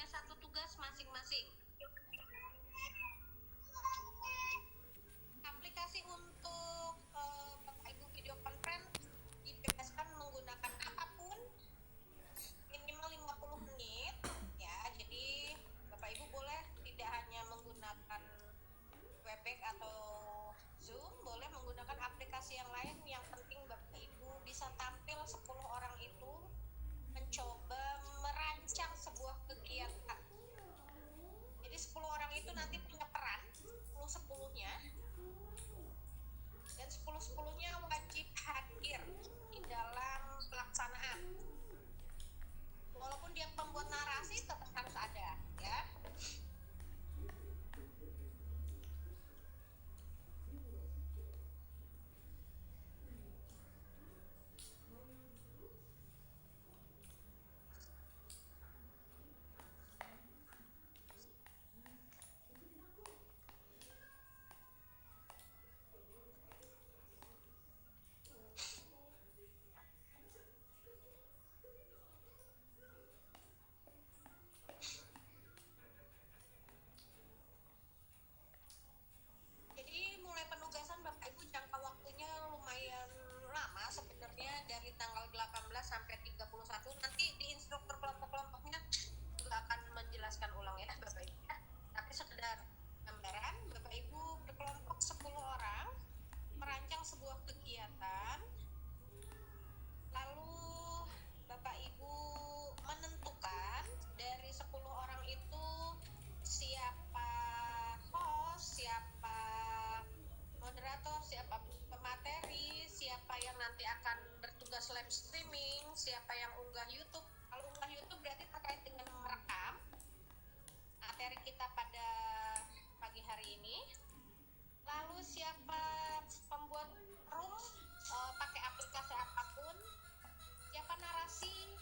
punya satu tugas masing-masing. Aplikasi untuk Bapak Ibu video conference dibebaskan menggunakan apapun minimal 50 menit ya. Jadi Bapak Ibu boleh tidak hanya menggunakan Webex atau Zoom, boleh menggunakan aplikasi yang lain. Yang penting Bapak Ibu bisa tampil 10 orang itu mencoba merancang sebuah kegiatan. Jadi 10 orang itu nanti punya peran 10-10-nya, dan 10-10-nya wajib hadir di dalam pelaksanaan. Walaupun dia pembuat narasi tetap harus ada ya. Dari tanggal 18 sampai 31, nanti di instruktur kelompok-kelompoknya juga akan menjelaskan ulang ya Bapak Ibu. Tapi sekedar gambaran, Bapak Ibu berkelompok 10 orang merancang sebuah kegiatan, lalu Bapak Ibu menentukan dari 10 orang itu siapa host, siapa moderator, siapa pemateri, siapa yang nanti akan bertugas live streaming, siapa yang unggah YouTube. Kalau unggah YouTube berarti terkait dengan merekam materi kita pada pagi hari ini. Lalu siapa pembuat room pakai aplikasi apapun, siapa narasi,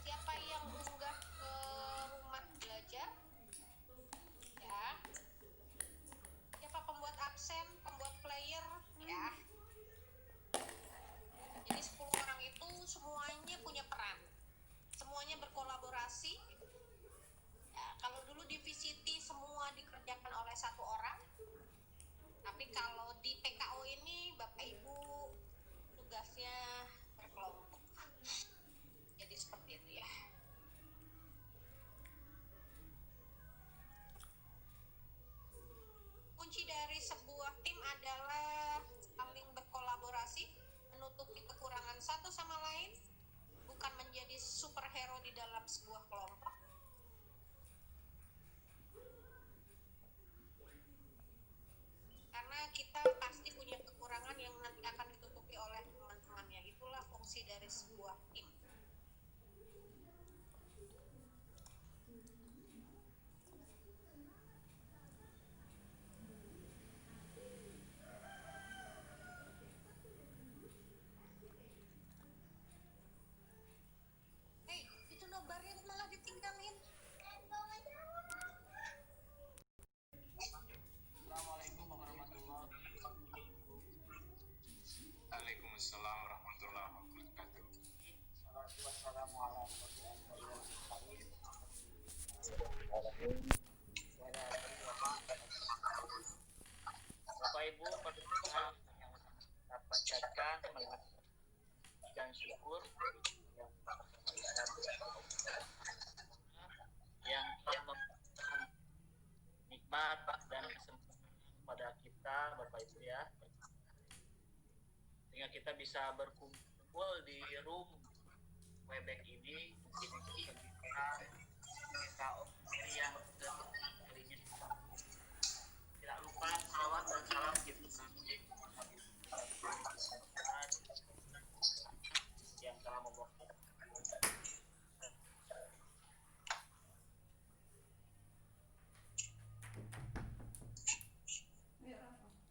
siapa yang unggah ke rumah belajar ya, siapa pembuat absen, pembuat player ya. Jadi 10 orang itu semuanya punya peran, semuanya berkolaborasi ya. Kalau dulu di VCT semua dikerjakan oleh satu orang, tapi kalau di PKO ini Bapak Ibu tugasnya berkelompok. Jadi seperti itu ya. Kunci dari sebuah tim adalah saling berkolaborasi, menutupi kekurangan satu sama lain, bukan menjadi superhero di dalam sebuah kelompok. Karena kita pasti punya kekurangan yang nanti akan ditutupi oleh teman-temannya. Itulah fungsi dari sebuah tim. Hei, itu nobarnya malah ditinggalin. Assalamualaikum warahmatullahi wabarakatuh. Waalaikumsalam warahmatullahi wabarakatuh. Wassalamu ala Bapak Ibu pemirsa yang saya panjatkan dan syukur yang telah memberikan nikmat dan kesempatan pada kita Bapak Ibu ya, sehingga kita bisa berkumpul di room Webex ini untuk kita yang kalinya. Tidak lupa salawat dan salam kita yang telah membawa kita.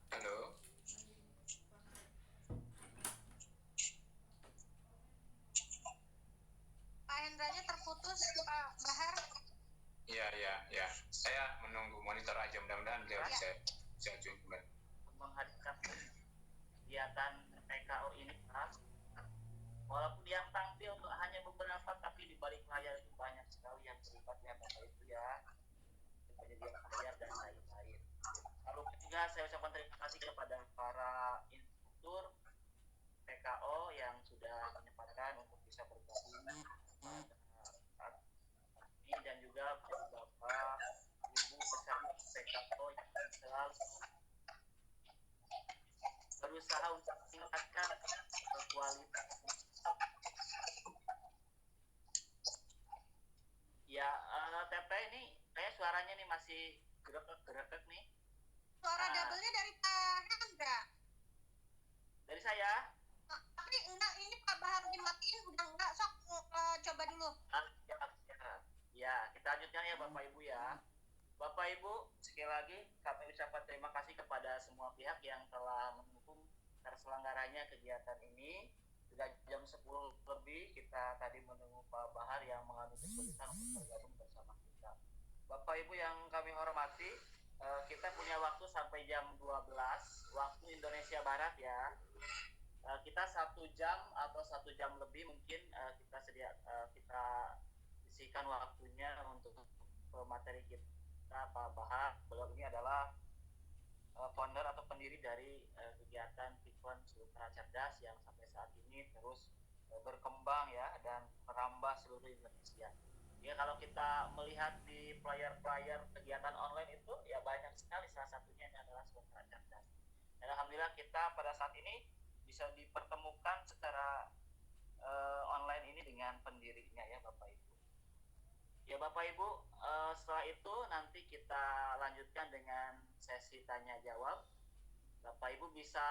Halo. Pak Hendranya terputus, Pak Bahar. Ya. Saya menunggu monitor aja, mudah-mudahan dia bisa jumpa. Menghadirkan kegiatan PKO ini, walaupun yang tampil hanya beberapa, tapi di balik layar itu banyak sekali yang terlibat ya Bapak Ibu juga saya ucapkan terima kasih kepada para instruktur PKO yang sudah menyempatkan untuk bisa bergabung pada saat ini, dan juga bapak ibu peserta PKO yang selalu berusaha untuk meningkatkan kualitas. Ya, TP ini kayak suaranya nih masih gerekek nih. Suara double-nya dari Pak Hendra. Dari saya. Tapi enggak, ini Pak Bahar dimatiin udah enggak, sok coba dulu. Ya, kita lanjutkan ya Bapak Ibu ya. Bapak Ibu, sekali lagi kami ucapkan terima kasih kepada semua pihak yang telah mendukung terselenggaranya kegiatan ini. Sudah jam 10 lebih, kita tadi menunggu Pak Bahar yang mengalami kesulitan untuk bergabung bersama kita. Bapak Ibu yang kami hormati, kita punya waktu sampai jam 12 waktu Indonesia Barat ya. Kita 1 jam atau 1 jam lebih mungkin kita isikan waktunya untuk materi kita. Pak Bahar, beliau ini adalah founder atau pendiri dari kegiatan Pikon Sultra Cerdas yang sampai saat ini terus berkembang ya dan merambah seluruh Indonesia. Ya, kalau kita melihat di player-player kegiatan online itu ya banyak sekali, salah satunya ini adalah Sultra Cerdas. Dan alhamdulillah kita pada saat ini bisa dipertemukan secara online ini dengan pendirinya ya Bapak Ibu. Ya Bapak Ibu, setelah itu nanti kita lanjutkan dengan sesi tanya jawab. Bapak Ibu bisa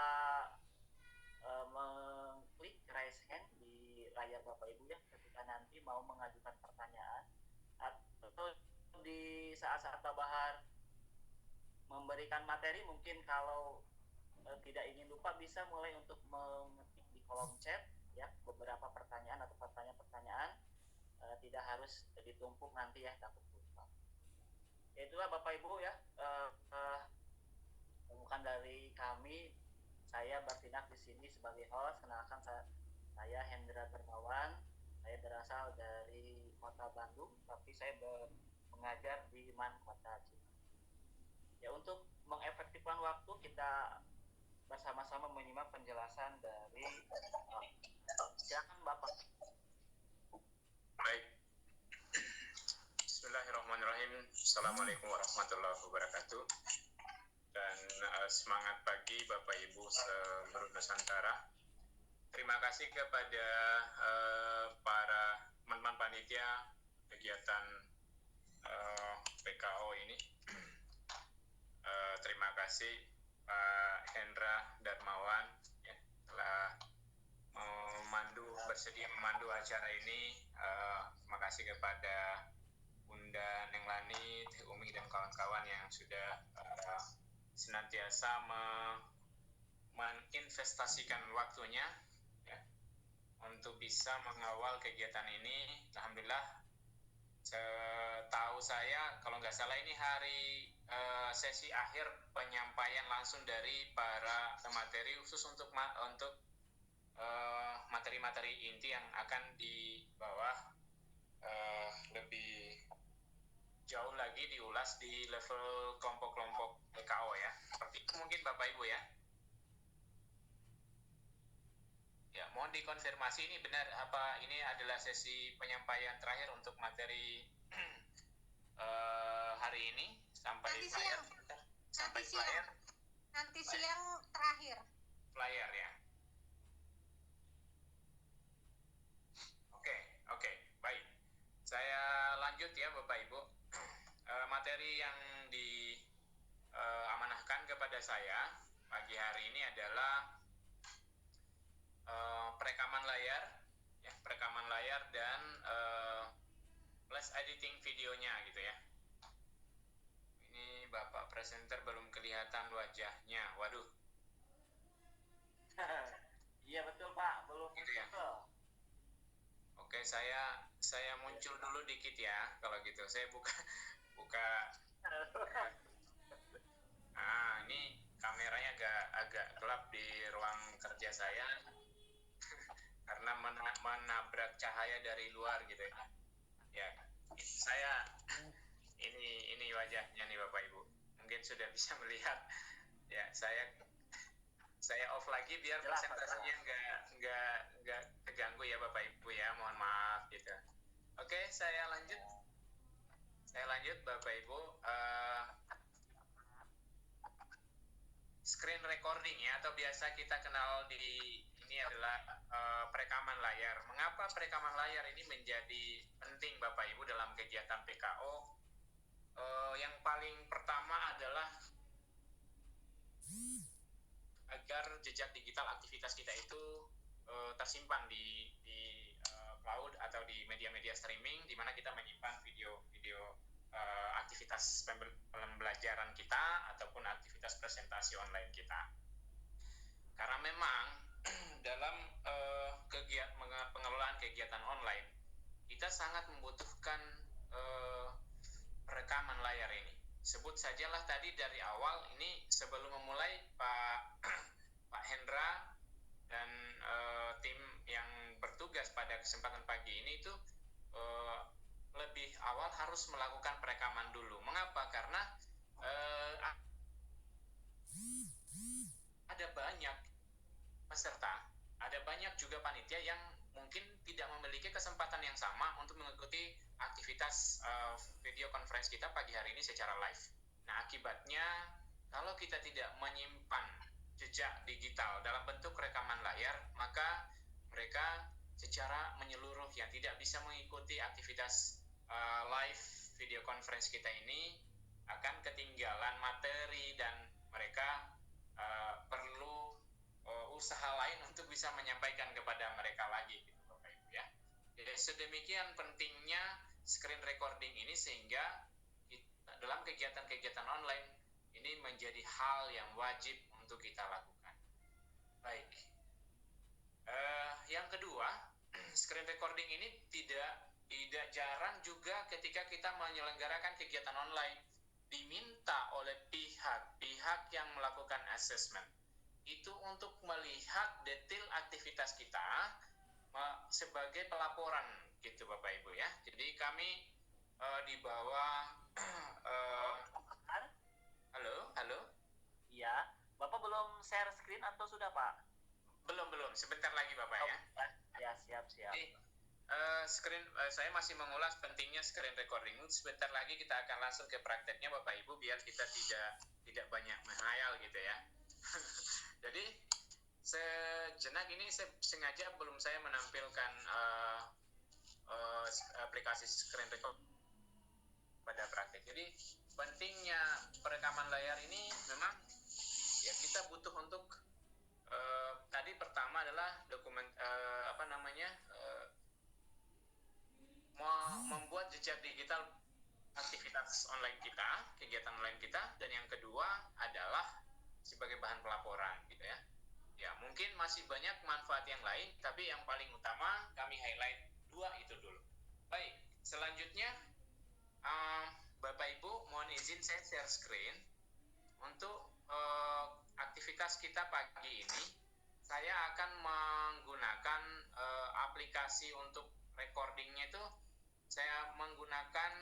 mengklik raise hand di layar Bapak Ibu ya ketika nanti mau mengajukan pertanyaan, atau di saat-saat Pak Bahar memberikan materi, mungkin kalau tidak ingin lupa bisa mulai untuk mengetik di kolom chat ya beberapa pertanyaan atau pertanyaan-pertanyaan, tidak harus ditumpuk nanti ya, takut lupa. Ya itulah Bapak Ibu ya, bukan dari kami, saya Bartinak di sini sebagai host. Kenalkan, saya Hendra Dermawan. Saya berasal dari kota Bandung, tapi saya mengajar di Man Kota Cimahi. Ya, untuk mengefektifkan waktu kita bersama-sama menyimak penjelasan dari silakan Bapak. Baik. Bismillahirrahmanirrahim. Assalamualaikum warahmatullahi wabarakatuh. Dan semangat pagi Bapak Ibu seluruh Nusantara. Terima kasih kepada para teman-teman panitia kegiatan PKO ini. Terima kasih Pak Hendra Darmawan ya, telah bersedia memandu acara ini. Terima kasih kepada Bunda Neng Lani, Teh Umi dan kawan-kawan yang sudah senantiasa menginvestasikan waktunya ya, untuk bisa mengawal kegiatan ini. Alhamdulillah, setahu saya kalau nggak salah ini hari sesi akhir penyampaian langsung dari para materi khusus untuk materi-materi inti yang akan dibawa lebih jauh lagi diulas di level kelompok-kelompok PKO ya. Seperti itu mungkin Bapak Ibu ya. Ya, mohon dikonfirmasi ini benar apa ini adalah sesi penyampaian terakhir untuk materi hari ini sampai Nanti flyer. siang. Sampai Nanti flyer. Nanti siang terakhir. Flyer ya. Oke, baik. Saya lanjut ya Bapak Ibu. Materi yang diamanahkan kepada saya pagi hari ini adalah perekaman layar dan flash editing videonya gitu ya. Ini Bapak presenter belum kelihatan wajahnya. Waduh. Iya betul Pak, belum gitu ya. Oke, saya muncul dulu dikit ya kalau gitu. Saya buka ini kameranya agak gelap di ruang kerja saya karena menabrak cahaya dari luar gitu ya. Ya, saya ini wajahnya nih Bapak Ibu. Mungkin sudah bisa melihat Ya, saya off lagi biar Jelas, presentasinya nggak keganggu ya Bapak Ibu ya. Mohon maaf gitu. Oke, saya lanjut. Saya lanjut Bapak Ibu. Screen recording ya, atau biasa kita kenal di ini adalah perekaman layar. Mengapa perekaman layar ini menjadi penting Bapak Ibu dalam kegiatan PKO? Yang paling pertama adalah agar jejak digital aktivitas kita itu tersimpan di cloud atau di media-media streaming, di mana kita menyimpan video-video aktivitas pembelajaran kita ataupun aktivitas presentasi online kita. Karena memang dalam pengelolaan kegiatan online kita sangat membutuhkan rekaman layar ini. Sebut sajalah tadi dari awal ini sebelum memulai Pak Hendra dan tim yang bertugas pada kesempatan pagi ini itu lebih awal harus melakukan perekaman dulu. Mengapa? Karena ada banyak peserta, ada banyak juga panitia yang mungkin tidak memiliki kesempatan yang sama untuk mengikuti aktivitas video conference kita pagi hari ini secara live. Nah, akibatnya kalau kita tidak menyimpan jejak digital dalam bentuk rekaman layar, maka mereka secara menyeluruh yang tidak bisa mengikuti aktivitas live video conference kita ini akan ketinggalan materi dan mereka perlu usaha lain untuk bisa menyampaikan kepada mereka lagi gitu Bapak Ibu ya. Jadi sedemikian pentingnya screen recording ini sehingga dalam kegiatan-kegiatan online ini menjadi hal yang wajib untuk kita lakukan. Baik. Yang kedua, screen recording ini tidak jarang juga ketika kita menyelenggarakan kegiatan online diminta oleh pihak yang melakukan assessment itu untuk melihat detail aktivitas kita sebagai pelaporan gitu Bapak Ibu ya. Jadi kami di bawah halo. Iya, Bapak belum share screen atau sudah Pak? Belum, sebentar lagi Bapak ya. Ya, siap. Jadi, saya masih mengulas pentingnya screen recording. Sebentar lagi kita akan langsung ke prakteknya Bapak Ibu biar kita tidak banyak menghayal gitu ya. Jadi sejenak ini sengaja belum saya menampilkan aplikasi screen recording pada praktek. Jadi pentingnya perekaman layar ini memang ya kita butuh untuk tadi pertama adalah dokumen membuat jejak digital aktivitas online kita, kegiatan online kita, dan yang kedua adalah sebagai bahan pelaporan gitu ya. Ya, mungkin masih banyak manfaat yang lain, tapi yang paling utama kami highlight dua itu dulu. Baik, selanjutnya Bapak Ibu mohon izin saya share screen untuk aktivitas kita pagi ini. Saya akan menggunakan aplikasi untuk recordingnya itu saya menggunakan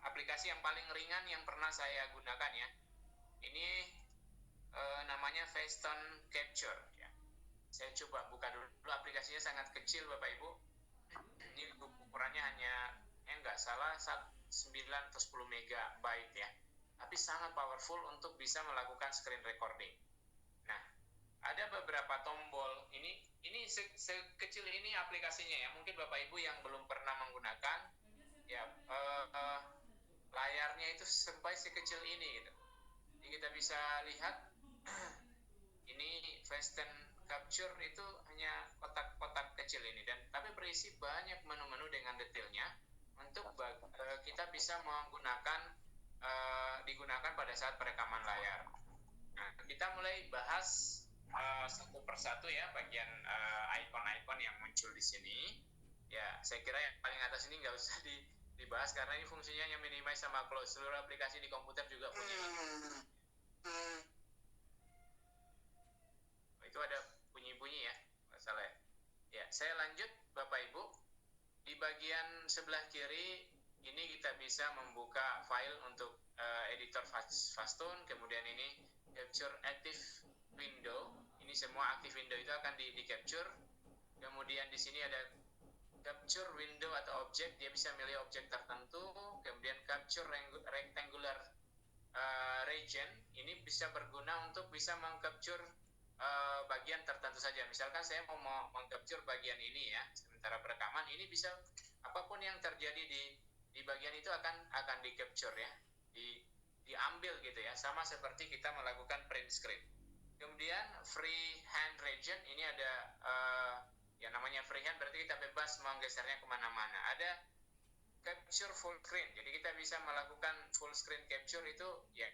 aplikasi yang paling ringan yang pernah saya gunakan ya. Ini namanya Facetune Capture ya. Saya coba buka dulu aplikasinya, sangat kecil Bapak Ibu. Ini ukurannya hanya nggak salah 9 atau 10 megabyte ya. Tapi sangat powerful untuk bisa melakukan screen recording. Nah, ada beberapa tombol. Ini sekecil ini aplikasinya ya. Mungkin Bapak Ibu yang belum pernah menggunakan ya layarnya itu sampai sekecil ini gitu. Jadi kita bisa lihat ini Facetune Capture itu hanya kotak-kotak kecil ini tapi berisi banyak menu-menu dengan detailnya untuk kita bisa digunakan pada saat perekaman layar. Nah, kita mulai bahas satu persatu ya bagian ikon-ikon yang muncul di sini. Ya, saya kira yang paling atas ini nggak usah dibahas karena ini fungsinya yang minimize sama close. Seluruh aplikasi di komputer juga punya. Itu ada bunyi-bunyi ya, nggak salah ya. Ya, saya lanjut Bapak Ibu. Di bagian sebelah kiri ini kita bisa membuka file untuk editor Fastone, kemudian ini capture active window, ini semua active window itu akan di capture. Kemudian di sini ada capture window atau objek, dia bisa milih objek tertentu. Kemudian capture rectangular region, ini bisa berguna untuk bisa mengcapture bagian tertentu saja. Misalkan saya mau mengcapture bagian ini ya, sementara perekaman ini bisa apapun yang terjadi di bagian itu akan di capture ya, diambil gitu ya, sama seperti kita melakukan print screen. Kemudian free hand region, ini ada yang namanya free hand, berarti kita bebas menggesernya kemana-mana. Ada capture full screen, jadi kita bisa melakukan full screen capture itu ya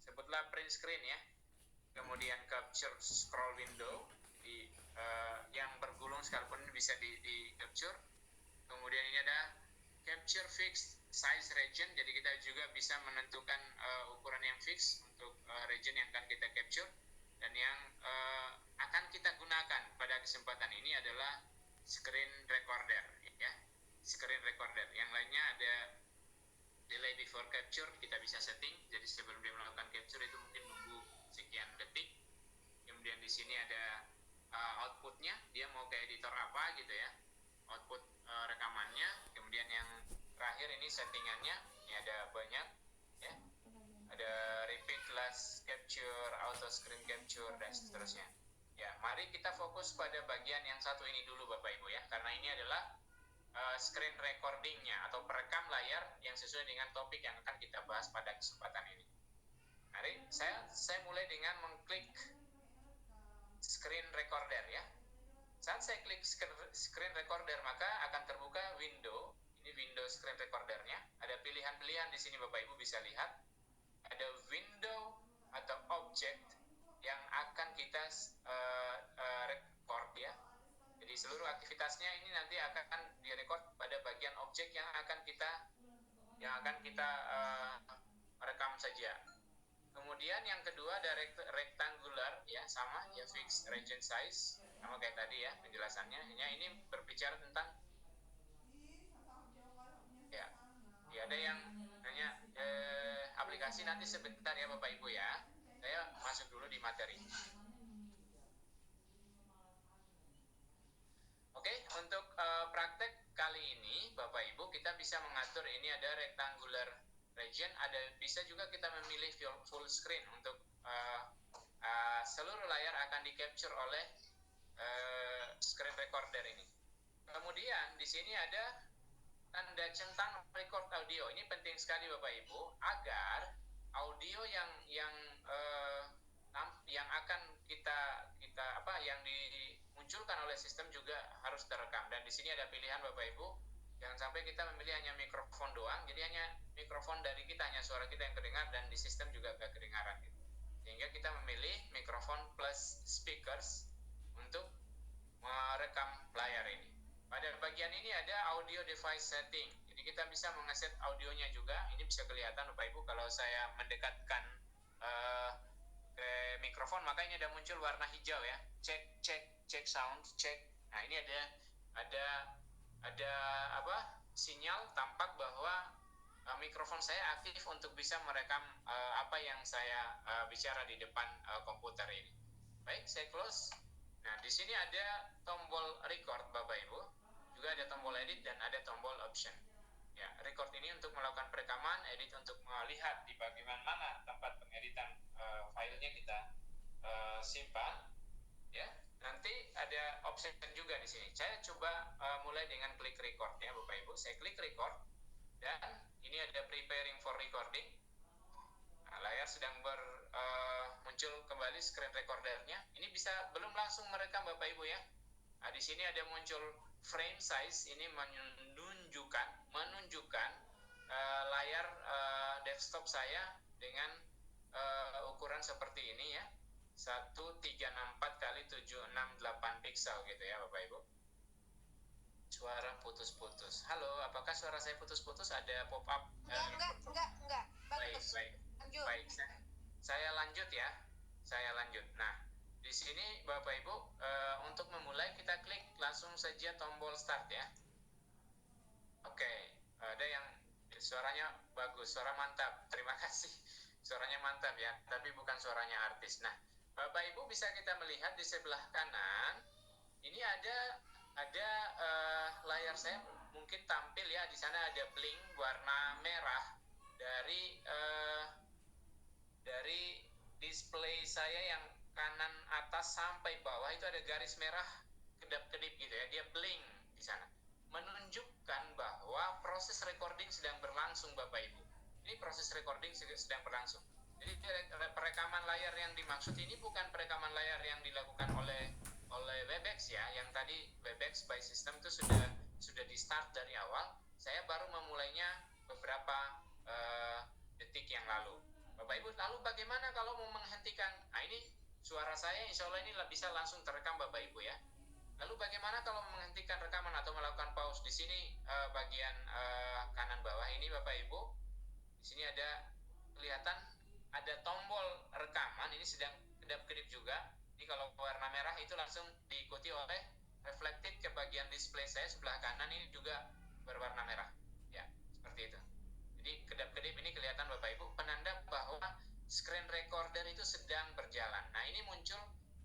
sebutlah print screen ya. Kemudian capture scroll window, jadi yang bergulung sekalipun bisa di capture. Kemudian ini ada capture fixed size region, jadi kita juga bisa menentukan ukuran yang fix untuk region yang akan kita capture. Dan yang akan kita gunakan pada kesempatan ini adalah screen recorder ya, screen recorder. Yang lainnya ada delay before capture, kita bisa setting, jadi sebelum dia melakukan capture itu mungkin nunggu sekian detik. Kemudian di sini ada outputnya, dia mau ke editor apa gitu ya, output rekamannya. Kemudian yang terakhir ini settingannya, ini ada banyak ya, ada repeat last capture, auto screen capture, dan seterusnya ya. Mari kita fokus pada bagian yang satu ini dulu Bapak Ibu ya, karena ini adalah screen recordingnya atau perekam layar yang sesuai dengan topik yang akan kita bahas pada kesempatan ini. Mari saya mulai dengan mengklik screen recorder ya. Saat saya klik screen recorder, maka akan terbuka window. Ini window screen recordernya. Ada pilihan-pilihan di sini Bapak Ibu bisa lihat. Ada window atau object yang akan kita record ya. Jadi seluruh aktivitasnya ini nanti akan direkord pada bagian objek yang akan kita rekam saja. Kemudian yang kedua ada rectangular ya, sama ya, fixed region size, sama kayak tadi ya penjelasannya. Hanya ini berbicara tentang ya ada yang nanya aplikasi nanti sebentar ya Bapak Ibu ya. Saya masuk dulu di materi. Oke, untuk praktek kali ini Bapak Ibu kita bisa mengatur, ini ada rectangular region, bisa juga kita memilih full screen untuk seluruh layar akan di capture oleh screen recorder ini. Kemudian di sini ada tanda centang record audio. Ini penting sekali Bapak Ibu agar audio yang akan kita yang dimunculkan oleh sistem juga harus terekam. Dan di sini ada pilihan Bapak Ibu, jangan sampai kita memilih hanya mikrofon doang, jadi hanya mikrofon dari kita, hanya suara kita yang kedengar dan di sistem juga gak kedengaran gitu. Sehingga kita memilih mikrofon plus speakers untuk merekam layar ini. Pada bagian ini ada audio device setting, jadi kita bisa mengeset audionya juga. Ini bisa kelihatan Bapak Ibu kalau saya mendekatkan ke mikrofon, maka ini ada muncul warna hijau ya, cek sound, cek. Nah ini ada sinyal tampak bahwa mikrofon saya aktif untuk bisa merekam apa yang saya bicara di depan komputer ini. Baik, saya close. Nah di sini ada tombol record Bapak Ibu, juga ada tombol edit dan ada tombol option. Ya, record ini untuk melakukan perekaman, edit untuk melihat di bagian mana tempat pengeditan filenya kita simpan. Ya, nanti ada option juga di sini. Saya coba mulai dengan klik record ya Bapak Ibu. Saya klik record dan ini ada preparing for recording. Nah, layar sedang muncul kembali screen recordernya. Ini bisa belum langsung merekam Bapak Ibu ya. Nah, di sini ada muncul frame size, ini menunjukkan layar desktop saya dengan ukuran seperti ini ya, 1364 kali 768 pixel gitu ya Bapak Ibu. Suara putus-putus. Halo, apakah suara saya putus-putus? Ada pop up? Enggak. Bagus. Baik. Lanjut. Baik, saya lanjut ya. Nah, di sini Bapak Ibu untuk memulai kita klik langsung saja tombol start ya. Oke, ada yang suaranya bagus, suara mantap. Terima kasih. Suaranya mantap ya, tapi bukan suaranya artis. Nah, Bapak Ibu bisa kita melihat di sebelah kanan, ini ada layar saya mungkin tampil ya, di sana ada blink warna merah dari display saya yang kanan atas sampai bawah itu ada garis merah kedap-kedip gitu ya, dia blink di sana, menunjukkan bahwa proses recording sedang berlangsung Bapak Ibu. Ini proses recording sedang berlangsung. Jadi perekaman layar yang dimaksud ini bukan perekaman layar yang dilakukan oleh Webex ya, yang tadi Webex by System itu sudah di start dari awal. Saya baru memulainya beberapa detik yang lalu. Bapak Ibu, lalu bagaimana kalau mau menghentikan? Nah, ini suara saya insya Allah ini bisa langsung terekam Bapak Ibu ya. Lalu bagaimana kalau menghentikan rekaman atau melakukan pause? Di sini bagian kanan bawah ini Bapak Ibu, di sini ada kelihatan ada tombol rekaman, ini sedang kedap-kedip juga. Ini kalau warna merah itu langsung diikuti oleh reflected ke bagian display saya sebelah kanan, ini juga berwarna merah. Ya, seperti itu. Jadi kedap-kedip ini kelihatan Bapak Ibu, penanda bahwa screen recorder itu sedang berjalan. Nah, ini muncul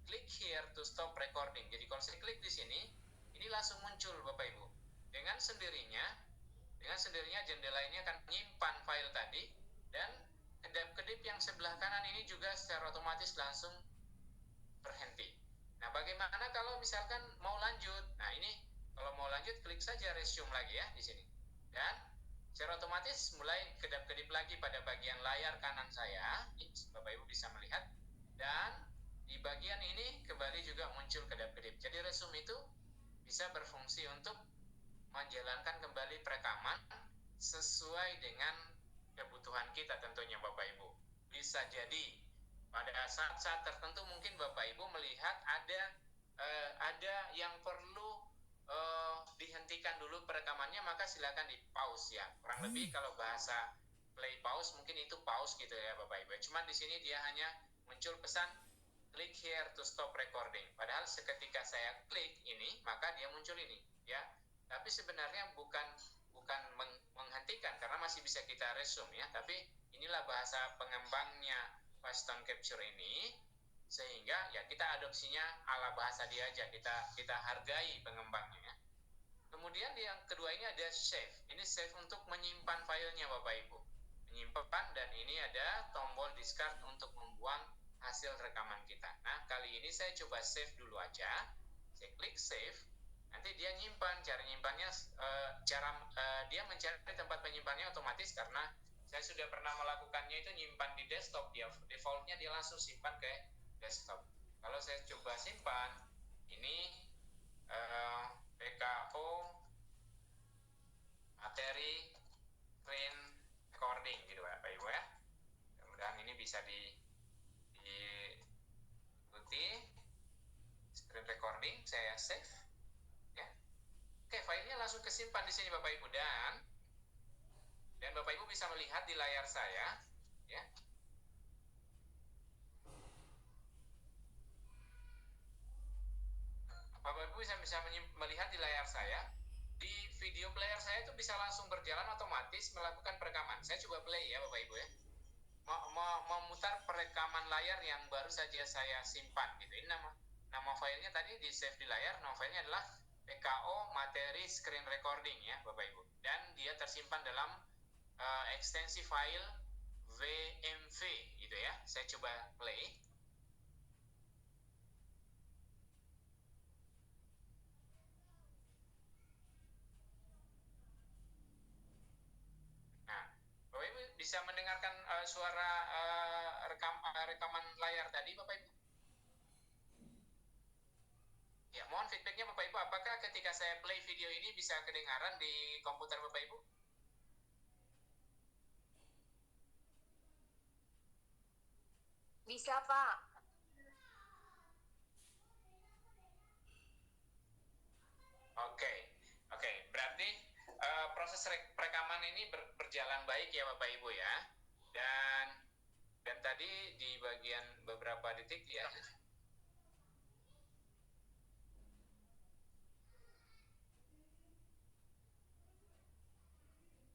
click here to stop recording. Jadi kalau saya klik di sini, ini langsung muncul Bapak Ibu. Dengan sendirinya jendela ini akan menyimpan file tadi, dan kedap-kedip yang sebelah kanan ini juga secara otomatis langsung berhenti. Nah, bagaimana kalau misalkan mau lanjut? Nah, ini kalau mau lanjut klik saja resume lagi ya di sini. Dan secara otomatis mulai kedap-kedip lagi pada bagian layar kanan saya. Ini Bapak Ibu bisa melihat. Dan di bagian ini kembali juga muncul kedap-kedip. Jadi resume itu bisa berfungsi untuk menjalankan kembali perekaman sesuai dengan kebutuhan kita tentunya Bapak Ibu. Bisa jadi pada saat-saat tertentu mungkin Bapak Ibu melihat ada yang perlu dihentikan dulu perekamannya, maka silakan di pause ya. Kurang lebih kalau bahasa play pause mungkin itu pause gitu ya Bapak Ibu. Cuman di sini dia hanya muncul pesan click here to stop recording. Padahal seketika saya klik ini, maka dia muncul ini ya. Tapi sebenarnya bukan menghentikan karena masih bisa kita resume ya. Tapi inilah bahasa pengembangnya fast tone capture ini, sehingga ya kita adopsinya ala bahasa dia aja, kita hargai pengembangnya. Kemudian yang kedua ini ada save. Ini save untuk menyimpan filenya Bapak Ibu. Menyimpan, dan ini ada tombol discard untuk membuang hasil rekaman kita. Nah, kali ini saya coba save dulu aja. Saya klik save. Nanti dia nyimpan. Cara nyimpannya, dia mencari tempat penyimpannya otomatis karena saya sudah pernah melakukannya itu nyimpan di desktop. Dia defaultnya dia langsung simpan ke desktop. Kalau saya coba simpan, ini PKO materi screen recording gitu Pak Ibu ya. Mudah-mudahan ini bisa diikuti screen recording. Saya save ya. Oke, filenya langsung kesimpan di sini Bapak Ibu, dan Bapak Ibu bisa melihat di layar saya ya. Bapak Ibu bisa melihat di layar saya, di video player saya itu bisa langsung berjalan otomatis melakukan perekaman. Saya coba play ya Bapak Ibu ya. Memutar perekaman layar yang baru saja saya simpan gitu. Ini nama filenya tadi di save di layar. Nama filenya adalah PKO materi screen recording ya Bapak Ibu. Dan dia tersimpan dalam ekstensi file VMV gitu ya. Saya coba play. Bisa mendengarkan suara rekaman layar tadi Bapak Ibu? Ya, mohon feedbacknya Bapak Ibu, apakah ketika saya play video ini bisa kedengaran di komputer Bapak Ibu? Bisa Pak. Oke, berarti proses perekaman ini berjalan baik ya Bapak Ibu ya. Dan tadi di bagian beberapa detik ya.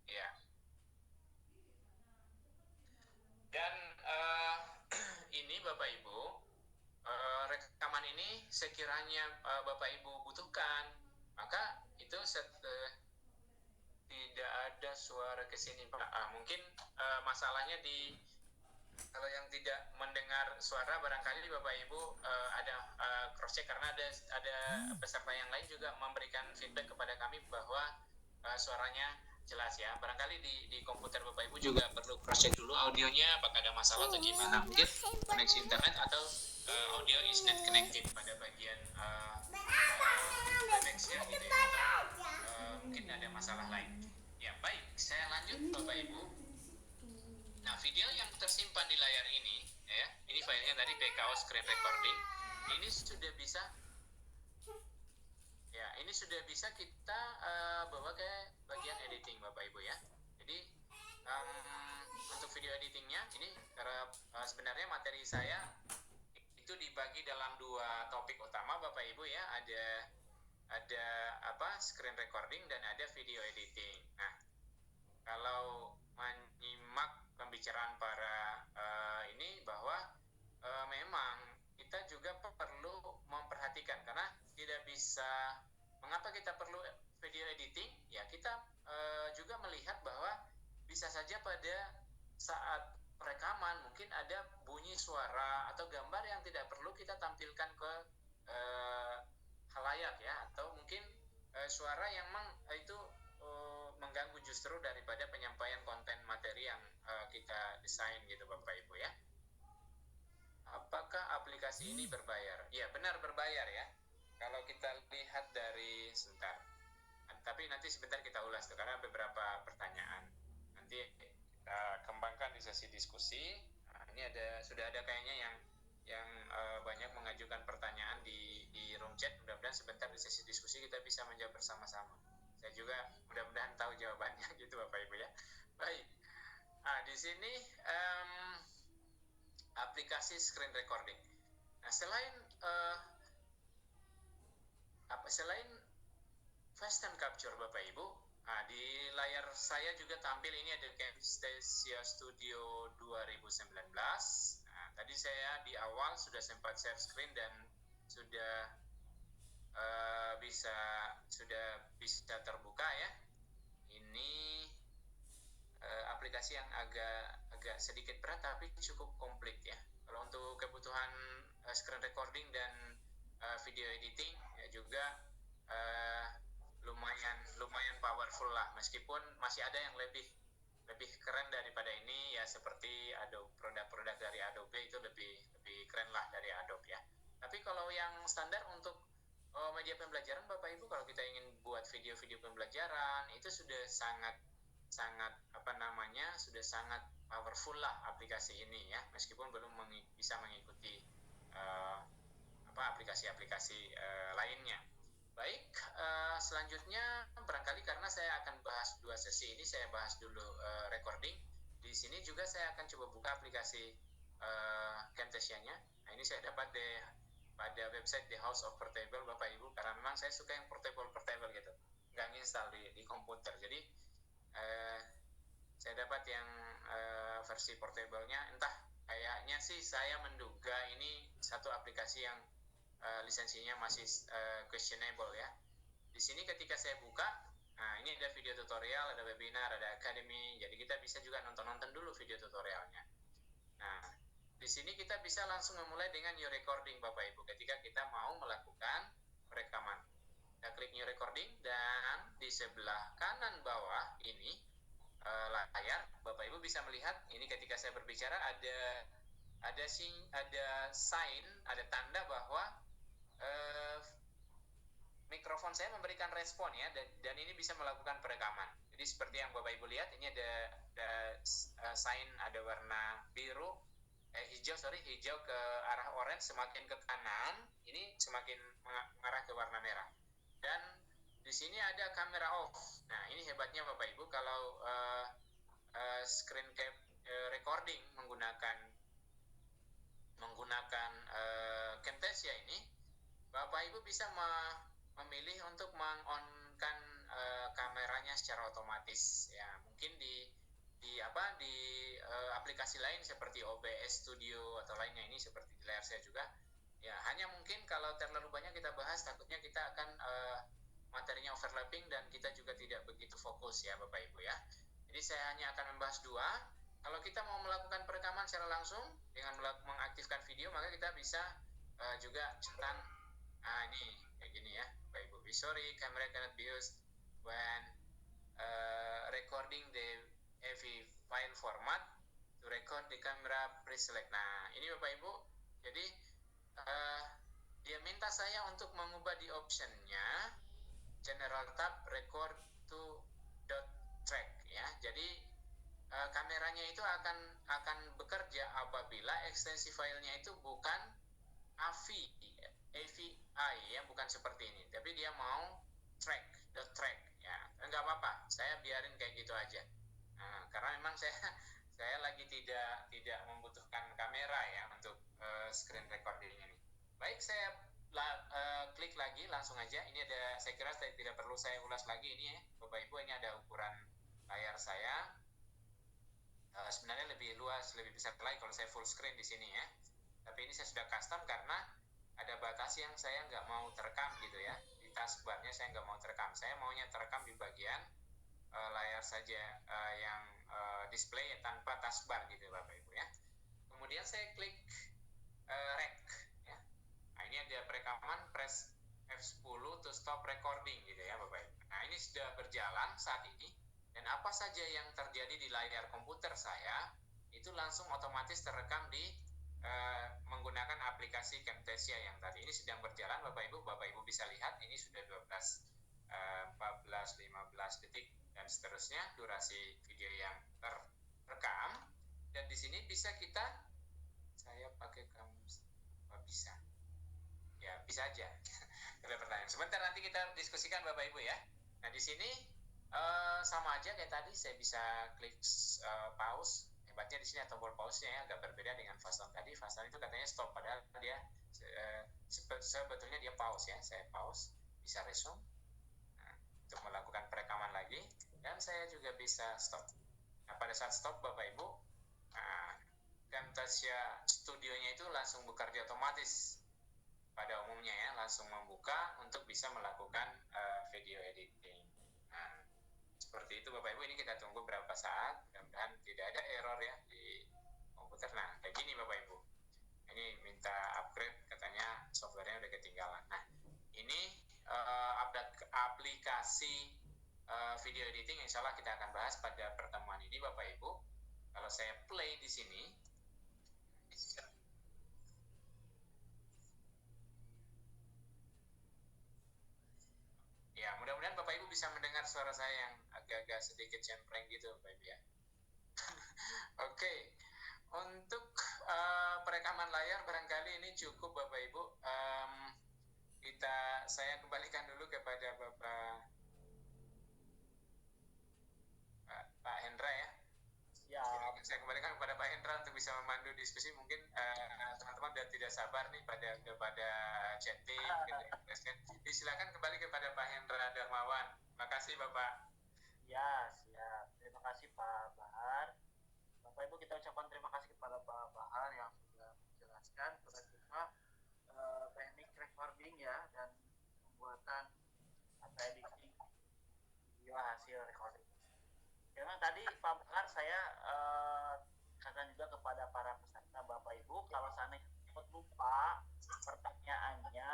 Ya. sekiranya Bapak Ibu butuhkan, maka itu tidak ada suara ke sini Pak. Mungkin masalahnya di kalau yang tidak mendengar suara barangkali Bapak Ibu ada cross check karena ada peserta yang lain juga memberikan feedback kepada kami bahwa suaranya jelas ya. Barangkali di komputer Bapak Ibu juga perlu cross check dulu audionya apakah ada masalah atau gimana. Mungkin koneksi internet atau audio is not connected pada bagian Webex ya gitu ya. Atau mungkin ada masalah lain. Ya baik, saya lanjut Bapak Ibu. Nah, video yang tersimpan di layar ini, ya, ini filenya tadi PKO screen recording. Ini sudah bisa, ya, ini sudah bisa kita bawa ke bagian editing, Bapak Ibu ya. Jadi untuk video editingnya, ini karena sebenarnya materi saya itu dibagi dalam 2 topik utama, Bapak Ibu ya. Ada screen recording dan ada video editing. Nah, kalau menyimak pembicaraan para ini bahwa memang kita juga perlu memperhatikan karena tidak bisa mengapa kita perlu video editing ya kita juga melihat bahwa bisa saja pada saat rekaman mungkin ada bunyi suara atau gambar yang tidak perlu kita tampilkan ke halayak ya atau mungkin suara yang itu mengganggu justru daripada penyampaian konten materi yang kita desain gitu Bapak Ibu ya. Apakah aplikasi ini berbayar? Ya benar berbayar ya. Kalau kita lihat dari sebentar. Tapi nanti sebentar kita ulas tuh karena beberapa pertanyaan. Nanti kita kembangkan di sesi diskusi. Nah, ini sudah ada kayaknya yang banyak mengajukan pertanyaan di room chat. Mudah-mudahan sebentar di sesi diskusi kita bisa menjawab bersama-sama. Saya juga mudah-mudahan tahu jawabannya gitu Bapak Ibu ya. Baik. Nah, di sini aplikasi screen recording. Nah, selain fast time capture Bapak Ibu, nah, di layar saya juga tampil ini ada Camtasia Studio 2019. Nah, tadi saya di awal sudah sempat share screen dan sudah bisa terbuka ya. Ini aplikasi yang agak sedikit berat tapi cukup komplit ya. Kalau untuk kebutuhan screen recording dan video editing ya juga lumayan powerful lah meskipun masih ada yang lebih keren daripada ini ya seperti Adobe produk-produk dari Adobe itu lebih keren lah dari Adobe ya. Tapi kalau yang standar untuk media pembelajaran Bapak Ibu kalau kita ingin buat video-video pembelajaran itu sudah sangat sudah sangat powerful lah aplikasi ini ya meskipun belum bisa mengikuti aplikasi-aplikasi lainnya. Baik, selanjutnya barangkali karena saya akan bahas 2 sesi ini saya bahas dulu recording. Di sini juga saya akan coba buka aplikasi Camtasia-nya. Nah, ini saya dapat pada website The House of Portable Bapak Ibu karena memang saya suka yang portable gitu nggak nginstal di komputer jadi saya dapat yang versi portable-nya entah kayaknya sih saya menduga ini satu aplikasi yang lisensinya masih questionable ya. Di sini ketika saya buka nah ini ada video tutorial, ada webinar, ada academy jadi kita bisa juga nonton dulu video tutorialnya. Nah di sini kita bisa langsung memulai dengan new recording Bapak Ibu ketika kita mau melakukan rekaman. Kita klik new recording dan di sebelah kanan bawah ini layar Bapak Ibu bisa melihat ini ketika saya berbicara ada sign, ada tanda bahwa mikrofon saya memberikan respon ya dan ini bisa melakukan perekaman. Jadi seperti yang Bapak Ibu lihat ini ada sign ada warna biru hijau ke arah orange semakin ke kanan ini semakin mengarah ke warna merah dan di sini ada kamera off. Nah ini hebatnya Bapak Ibu kalau screen cap recording menggunakan Camtasia ini Bapak Ibu bisa memilih untuk meng-on-kan kameranya secara otomatis ya mungkin di aplikasi lain seperti OBS Studio atau lainnya ini seperti di layar saya juga Ya, hanya mungkin kalau terlalu banyak kita bahas, takutnya kita akan materinya overlapping dan kita juga tidak begitu fokus ya Bapak Ibu ya. Jadi saya hanya akan membahas dua. Kalau kita mau melakukan perekaman secara langsung dengan mengaktifkan video, maka kita bisa juga centang, ini kayak gini ya Bapak Ibu. Sorry, camera cannot be used when recording the AV file format. To record the camera, please select. Nah, ini Bapak Ibu. Jadi dia minta saya untuk mengubah di optionnya general tab record to dot track ya. Jadi kameranya itu akan bekerja apabila ekstensi filenya itu bukan AVI ya, bukan seperti ini, tapi dia mau dot track ya. Enggak apa-apa, saya biarin kayak gitu aja. Nah, karena memang saya lagi tidak membutuhkan kamera ya untuk screen recording ini. Baik, saya klik lagi langsung aja. Ini ada, saya kira tidak perlu saya ulas lagi ini ya Bapak Ibu. Ini ada ukuran layar saya. Sebenarnya lebih luas, lebih besar lagi kalau saya full screen di sini ya. Tapi ini saya sudah custom karena ada batas yang saya nggak mau terekam gitu ya. Di taskbarnya saya nggak mau terekam. Saya maunya terekam di bagian layar saja yang display tanpa taskbar gitu Bapak Ibu ya. Kemudian saya klik rec ya. Nah, ini ada perekaman, press F10 to stop recording gitu ya Bapak Ibu. Nah, ini sudah berjalan saat ini dan apa saja yang terjadi di layar komputer saya itu langsung otomatis terekam di menggunakan aplikasi Camtasia yang tadi ini sedang berjalan Bapak Ibu bisa lihat ini sudah 14 15 detik dan seterusnya durasi video yang terekam. Dan di sini bisa saya pakai bisa ya, bisa aja. Ada pertanyaan sebentar, nanti kita diskusikan Bapak Ibu ya. Nah, di sini sama aja kayak tadi, saya bisa klik pause. Hebatnya di sini tombol pause-nya ya agak berbeda dengan Fastone tadi. Fastone itu katanya stop, padahal dia sebetulnya dia pause ya. Saya pause, bisa resume untuk melakukan perekaman lagi, dan saya juga bisa stop. Nah, pada saat stop Bapak Ibu, Camtasia Studio-nya itu langsung bekerja otomatis pada umumnya ya, langsung membuka untuk bisa melakukan video editing. Nah, seperti itu Bapak Ibu, ini kita tunggu berapa saat, mudah-mudahan tidak ada error ya di komputer. Nah, kayak gini Bapak Ibu. Ini minta upgrade, katanya softwarenya udah ketinggalan. Nah, ini aplikasi video editing, insya Allah kita akan bahas pada pertemuan ini Bapak Ibu. Kalau saya play di sini, ya mudah-mudahan Bapak Ibu bisa mendengar suara saya yang agak-agak sedikit cempreng gitu Bapak Ibu ya. Oke, untuk perekaman layar barangkali ini cukup Bapak Ibu. Saya kembalikan dulu kepada Pak Hendra ya. Ya, saya kembalikan kepada Pak Hendra untuk bisa memandu diskusi. Mungkin teman-teman sudah tidak sabar nih pada chatting. Silakan kembali kepada Pak Hendra Darmawan. Terima kasih Bapak. Ya, siap. Terima kasih Pak Bahar. Bapak Ibu, kita ucapkan terima kasih kepada Pak Bahar yang sudah menjelaskan kepada kita teknik recording ya dan pembuatan atau editing video hasil recording. Memang tadi Pak Bahar saya katakan juga kepada para peserta Bapak Ibu, kalau seandainya lupa pertanyaannya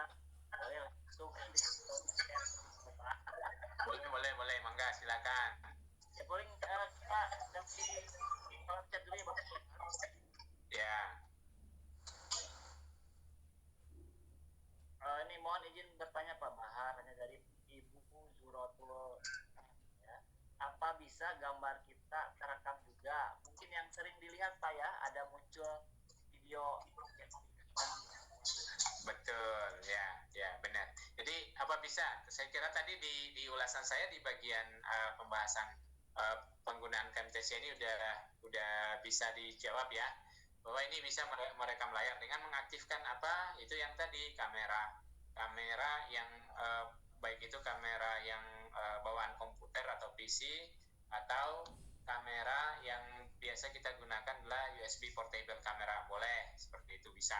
boleh langsung boleh mangga silakan ya. Boleh kita chat dulu ya Bapak ya. Ini mohon izin bertanya Pak Bahar, hanya dari Ibu Zurotul ya. Apa bisa gambar kita terekam juga? Mungkin yang sering dilihat Pak ya, ada muncul video. Betul ya benar. Jadi apa bisa? Saya kira tadi di ulasan saya di bagian pembahasan penggunaan Camtasia ini udah bisa dijawab ya, bahwa ini bisa merekam layar dengan mengaktifkan apa itu yang tadi kamera yang baik itu kamera yang bawaan komputer atau PC atau kamera yang biasa kita gunakan adalah USB portable kamera, boleh seperti itu bisa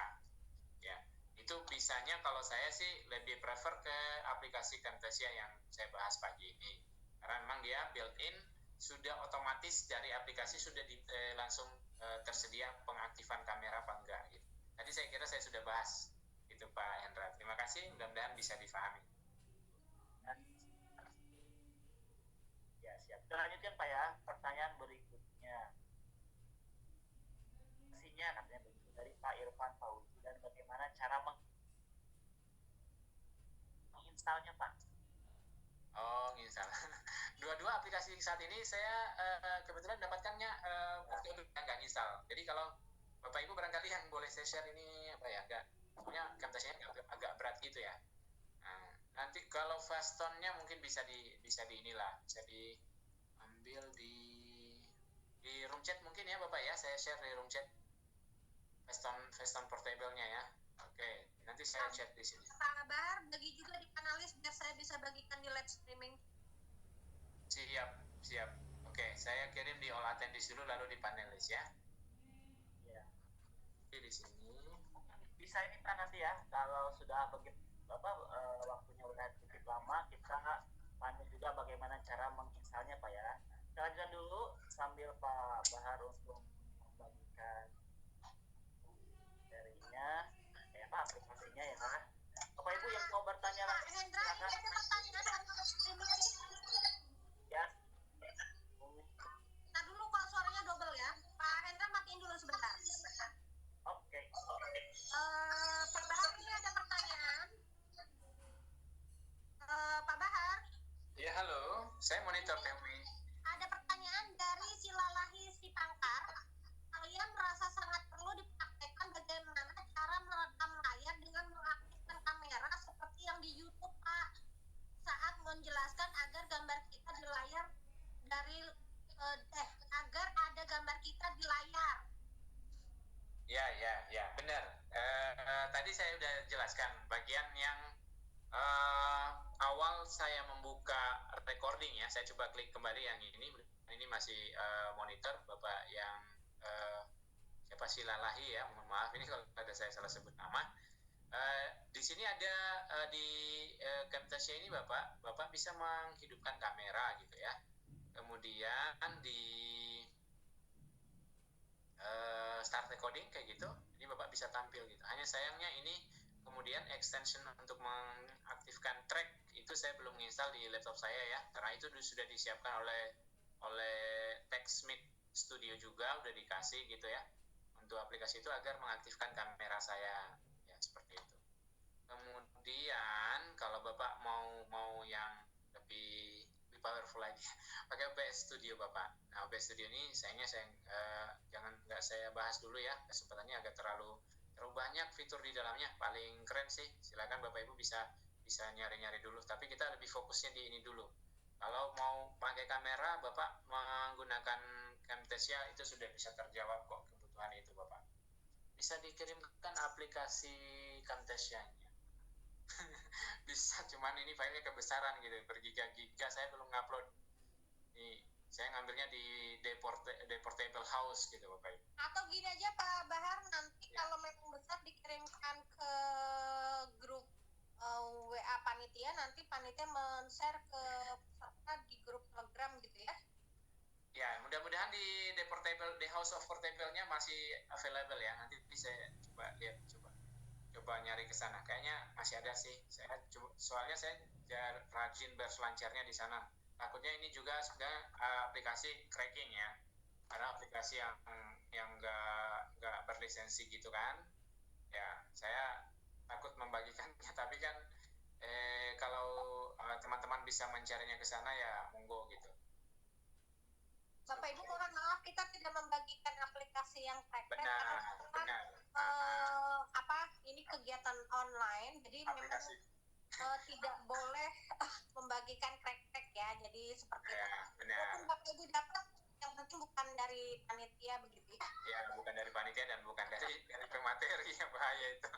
ya. itu bisanya kalau saya sih lebih prefer ke aplikasi Camtasia yang saya bahas pagi ini, karena memang dia built-in sudah otomatis dari aplikasi sudah langsung tersedia pengaktifan kamera apa enggak gitu. Tadi saya kira saya sudah bahas gitu Pak Hendra. Terima kasih, mudah-mudahan bisa difahami. Ya, siap. Kita lanjutkan Pak ya, pertanyaan berikutnya. Pastinya katanya begitu dari Pak Irfan Fauzi, dan bagaimana cara menginstalnya Pak? Oh, install. Dua-dua aplikasi saat ini saya kebetulan dapatkannya waktu itu nggak install. Jadi kalau Bapak Ibu barangkali yang boleh saya share ini apa ya, pokoknya Camtasia agak berat gitu ya. Nah, nanti kalau Fastone-nya mungkin bisa di inilah, bisa diambil di room chat mungkin ya Bapak ya, saya share di room chat Fastone portable-nya ya. Oke, nanti saya chat di sini. Kabar, bagi juga di panelis biar saya bisa bagikan di live streaming. Siap. Oke, saya kirim di all attendees dulu lalu di panelis ya. Ya. Di sini. Bisa ini Pak nanti ya, kalau sudah begitu waktunya udah cukup lama, kita pandu juga bagaimana cara menginstalnya Pak ya. Kita lanjutkan dulu sambil Pak Bahar untuk membagikan materinya, ya Pak, aplikasinya ya Pak. Bapak Ibu yang mau bertanya Pak Hendra, ini ada pertanyaan sama streaming. Ya. Nah dulu kalau suaranya double ya. Pak Hendra matiin dulu sebentar. Oke. Pak Bahar ini ada pertanyaan. Pak Bahar. Ya halo, saya monitor TV. Ada pertanyaan dari Silalahi Sipangkar. Saya merasa sangat perlu dipraktekkan bagaimana cara merekam layar dengan mengaktifkan kamera seperti yang di YouTube Pak, saat menjelaskan agar gambar kita di layar agar ada gambar kita di layar. Ya, benar. Tadi saya sudah jelaskan bagian yang awal saya membuka recording ya. Saya coba klik kembali yang ini masih monitor Bapak yang siapa Silalahi ya, mohon maaf ini kalau ada saya salah sebut nama. Di sini ada di Camtasia ini Bapak bisa menghidupkan kamera gitu ya. Kemudian di start recording kayak gitu, jadi Bapak bisa tampil gitu. Hanya sayangnya ini kemudian extension untuk mengaktifkan track itu saya belum menginstal di laptop saya ya, karena itu sudah disiapkan oleh TechSmith Studio juga, udah dikasih gitu ya untuk aplikasi itu agar mengaktifkan kamera saya ya, seperti itu. Kemudian kalau Bapak mau yang lebih powerful lagi pakai OBS Studio Bapak. Nah, OBS Studio ini sayangnya nggak saya bahas dulu ya, kesempatannya agak terlalu banyak fitur di dalamnya, paling keren sih. Silakan Bapak Ibu bisa nyari-nyari dulu, tapi kita lebih fokusnya di ini dulu. Kalau mau pakai kamera Bapak menggunakan Camtasia itu sudah bisa terjawab kok kebutuhan itu Bapak. Bisa dikirimkan aplikasi Camtasia-nya. Bisa, cuman ini filenya kebesaran gitu, bergiga-giga, saya belum ngupload. Nih, saya ngambilnya di Deportable House gitu Bapak Ibu. Atau gini aja Pak Bahar, nanti Ya. kalau memang besar dikirimkan ke grup WA panitia, nanti panitia men-share ke peserta di grup Telegram gitu ya. Ya, mudah-mudahan di The House of Portable-nya masih available ya. Nanti saya coba lihat, coba nyari ke sana. Kayaknya masih ada sih. Soalnya saya rajin berselancarnya di sana. Takutnya ini juga sebenarnya aplikasi cracking ya. Karena aplikasi yang nggak berlisensi gitu kan. Ya, saya takut membagikannya. Tapi kan kalau teman-teman bisa mencarinya ke sana ya monggo gitu. Bapak Ibu mohon maaf, kita tidak membagikan aplikasi yang crack-crack Benar. Ini kegiatan online, jadi Aplikasi. memang tidak boleh membagikan crack-crack ya, jadi seperti Ya, itu. benar. Walaupun Bapak Ibu dapat, yang penting bukan dari panitia begitu ya. Ya, bukan dari panitia dan bukan dari pemateri, ya bahaya itu.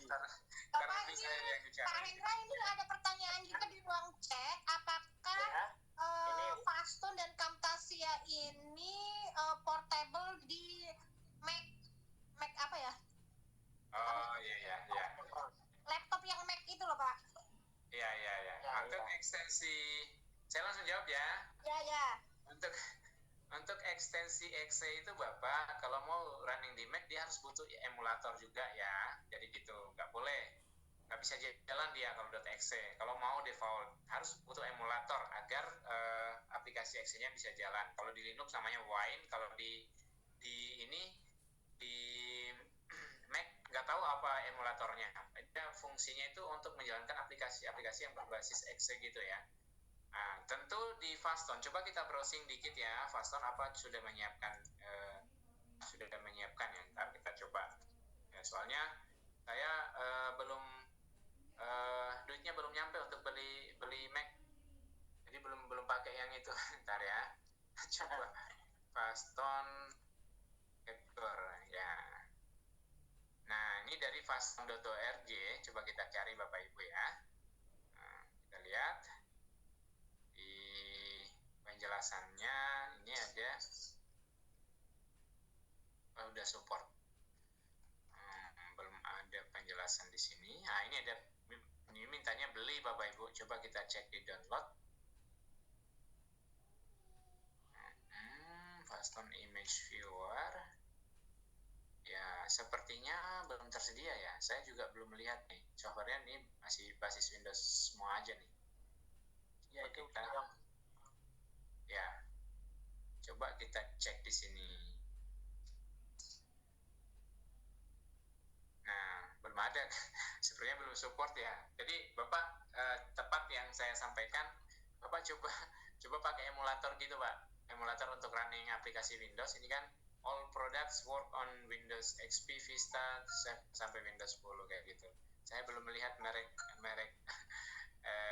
karena Bapak bisa ini, yang bicara. Pak Hendra ini ada pertanyaan juga di ruang chat, apakah Ya, Fastone dan Camtasia ini portable di Mac apa ya? Oh iya. ekstensi, saya langsung jawab ya. Ya. Untuk ekstensi exe itu Bapak, kalau mau running di Mac dia harus butuh emulator juga ya. Jadi gitu, nggak bisa jalan dia kalau .exe. Kalau mau default harus butuh emulator agar aplikasi exe-nya bisa jalan. Kalau di Linux namanya Wine, kalau di Mac nggak tahu apa emulatornya. Fungsinya itu untuk menjalankan aplikasi-aplikasi yang berbasis exe gitu ya. Nah, tentu di Faston, coba kita browsing dikit ya, Faston apa sudah menyiapkan ya, ntar kita coba. Ya, soalnya saya duitnya belum nyampe untuk beli Mac, jadi belum pakai yang itu. Ntar ya, coba Faston Hacker ya. Nah, ini dari faston.org, coba kita cari Bapak Ibu ya. Nah, kita lihat di penjelasannya ini ada udah support. Belum ada penjelasan di sini. Nah, ini mintanya beli Bapak Ibu. Coba kita cek di download. Faston Image Viewer. Ya, sepertinya belum tersedia ya. Saya juga belum melihat nih. Softwarenya ini masih basis Windows semua aja nih. Ya, coba kita cek di sini. Nah, belum ada. Sepertinya belum support ya. Jadi Bapak tepat yang saya sampaikan, Bapak coba pakai emulator gitu Pak. Emulator untuk running aplikasi Windows ini kan all products work on Windows XP, Vista sampai Windows 10 kayak gitu. Saya belum melihat merek